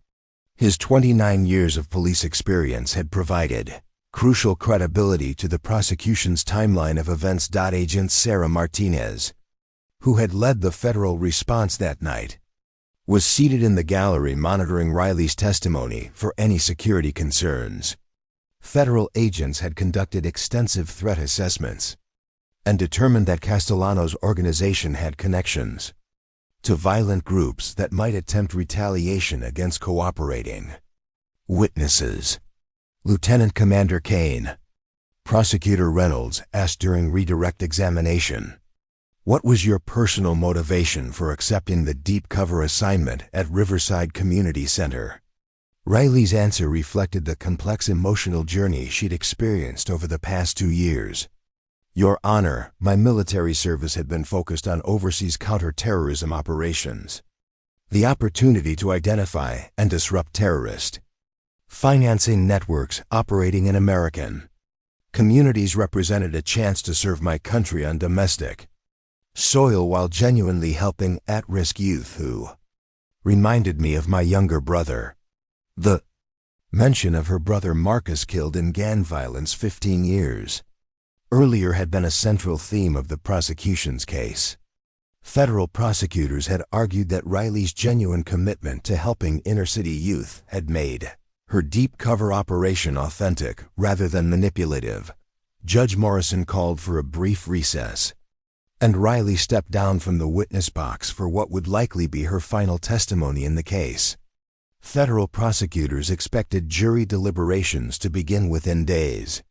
His 29 years of police experience had provided crucial credibility to the prosecution's timeline of events. Agent Sarah Martinez, who had led the federal response that night, was seated in the gallery monitoring Riley's testimony for any security concerns. Federal agents had conducted extensive threat assessments and determined that Castellano's organization had connections to violent groups that might attempt retaliation against cooperating witnesses. Lieutenant Commander Kane, Prosecutor Reynolds asked during redirect examination, "What was your personal motivation for accepting the deep cover assignment at Riverside Community Center?" Riley's answer reflected the complex emotional journey she'd experienced over the past 2 years. "Your Honor, my military service had been focused on overseas counterterrorism operations. The opportunity to identify and disrupt terrorist financing networks operating in American communities represented a chance to serve my country on domestic soil while genuinely helping at-risk youth who reminded me of my younger brother." The mention of her brother Marcus killed in gang violence 15 years earlier had been a central theme of the prosecution's case. Federal prosecutors had argued that Riley's genuine commitment to helping inner-city youth had made her deep cover operation authentic rather than manipulative. Judge Morrison called for a brief recess, and Riley stepped down from the witness box for what would likely be her final testimony in the case. Federal prosecutors expected jury deliberations to begin within days,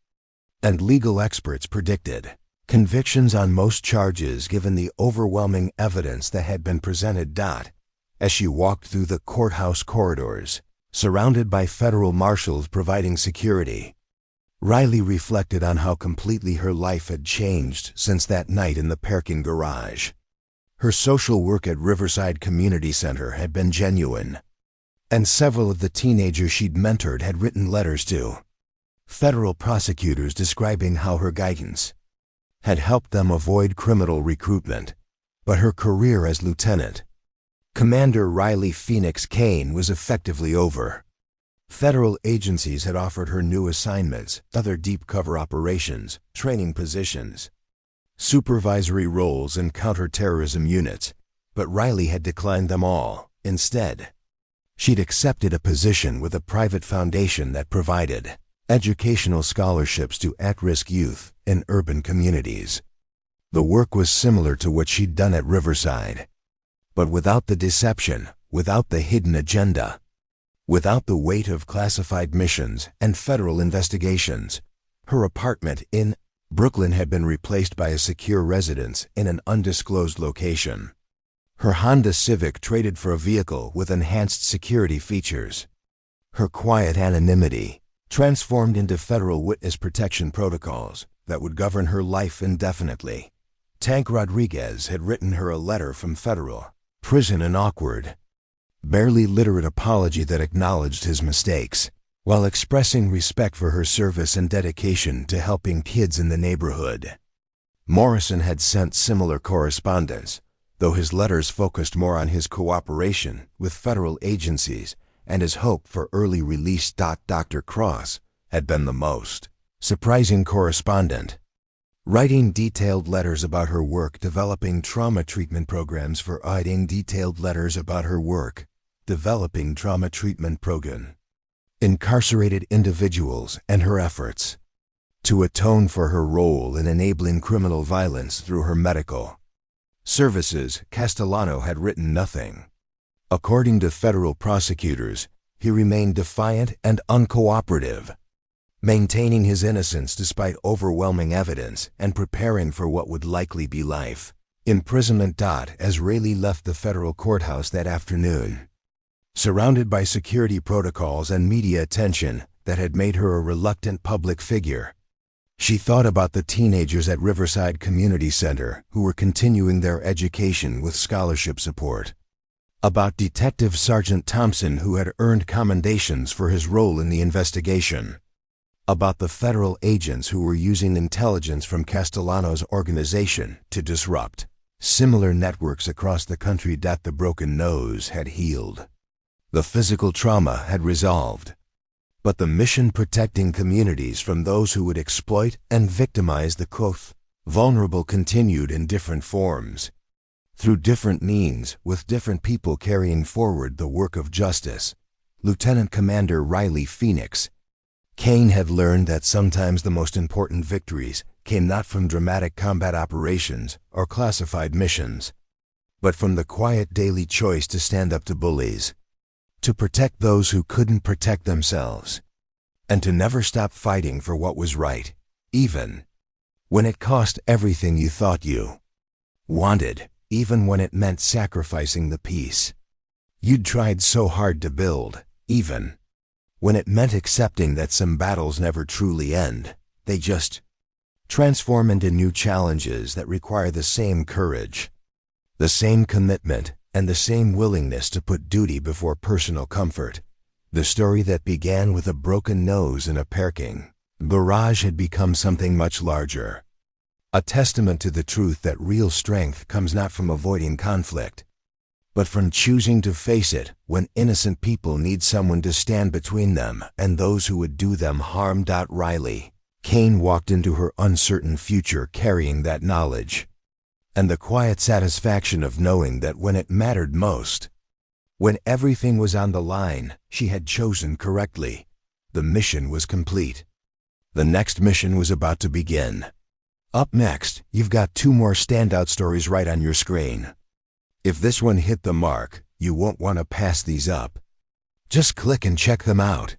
and legal experts predicted convictions on most charges given the overwhelming evidence that had been presented. As she walked through the courthouse corridors, surrounded by federal marshals providing security, Riley reflected on how completely her life had changed since that night in the parking garage. Her social work at Riverside Community Center had been genuine, and several of the teenagers she'd mentored had written letters to federal prosecutors describing how her guidance had helped them avoid criminal recruitment. But her career as Lieutenant Commander Riley Phoenix Kane was effectively over. Federal agencies had offered her new assignments, other deep cover operations, training positions, supervisory roles in counterterrorism units, but Riley had declined them all. Instead, she'd accepted a position with a private foundation that provided educational scholarships to at-risk youth in urban communities. The work was similar to what she'd done at Riverside, but without the deception, without the hidden agenda, without the weight of classified missions and federal investigations. Her apartment in Brooklyn had been replaced by a secure residence in an undisclosed location. Her Honda Civic traded for a vehicle with enhanced security features. Her quiet anonymity transformed into federal witness protection protocols that would govern her life indefinitely. Tank Rodriguez had written her a letter from federal prison, an awkward, barely literate apology that acknowledged his mistakes, while expressing respect for her service and dedication to helping kids in the neighborhood. Morrison had sent similar correspondence, though his letters focused more on his cooperation with federal agencies and his hope for early release. Dr. Cross had been the most surprising correspondent, writing detailed letters about her work developing trauma treatment programs for developing trauma treatment program incarcerated individuals and her efforts to atone for her role in enabling criminal violence through her medical services. Castellano had written nothing. According to federal prosecutors, he remained defiant and uncooperative, maintaining his innocence despite overwhelming evidence and preparing for what would likely be life imprisonment. As Riley left the federal courthouse that afternoon, surrounded by security protocols and media attention that had made her a reluctant public figure, she thought about the teenagers at Riverside Community Center who were continuing their education with scholarship support, about Detective Sergeant Thompson who had earned commendations for his role in the investigation, about the federal agents who were using intelligence from Castellano's organization to disrupt similar networks across the country. The broken nose had healed. The physical trauma had resolved, but the mission protecting communities from those who would exploit and victimize the vulnerable continued in different forms. Through different means, with different people carrying forward the work of justice, Lieutenant Commander Riley Phoenix Kane had learned that sometimes the most important victories came not from dramatic combat operations or classified missions, but from the quiet daily choice to stand up to bullies, to protect those who couldn't protect themselves, and to never stop fighting for what was right, even when it cost everything you thought you wanted, even when it meant sacrificing the peace you'd tried so hard to build, even when it meant accepting that some battles never truly end. They just transform into new challenges that require the same courage, the same commitment, and the same willingness to put duty before personal comfort. The story that began with a broken nose and a parking garage had become something much larger, a testament to the truth that real strength comes not from avoiding conflict, but from choosing to face it when innocent people need someone to stand between them and those who would do them harm. Riley Kane walked into her uncertain future carrying that knowledge, and the quiet satisfaction of knowing that when it mattered most, when everything was on the line, she had chosen correctly. The mission was complete. The next mission was about to begin. Up next, you've got 2 more standout stories right on your screen. If this one hit the mark, you won't want to pass these up. Just click and check them out.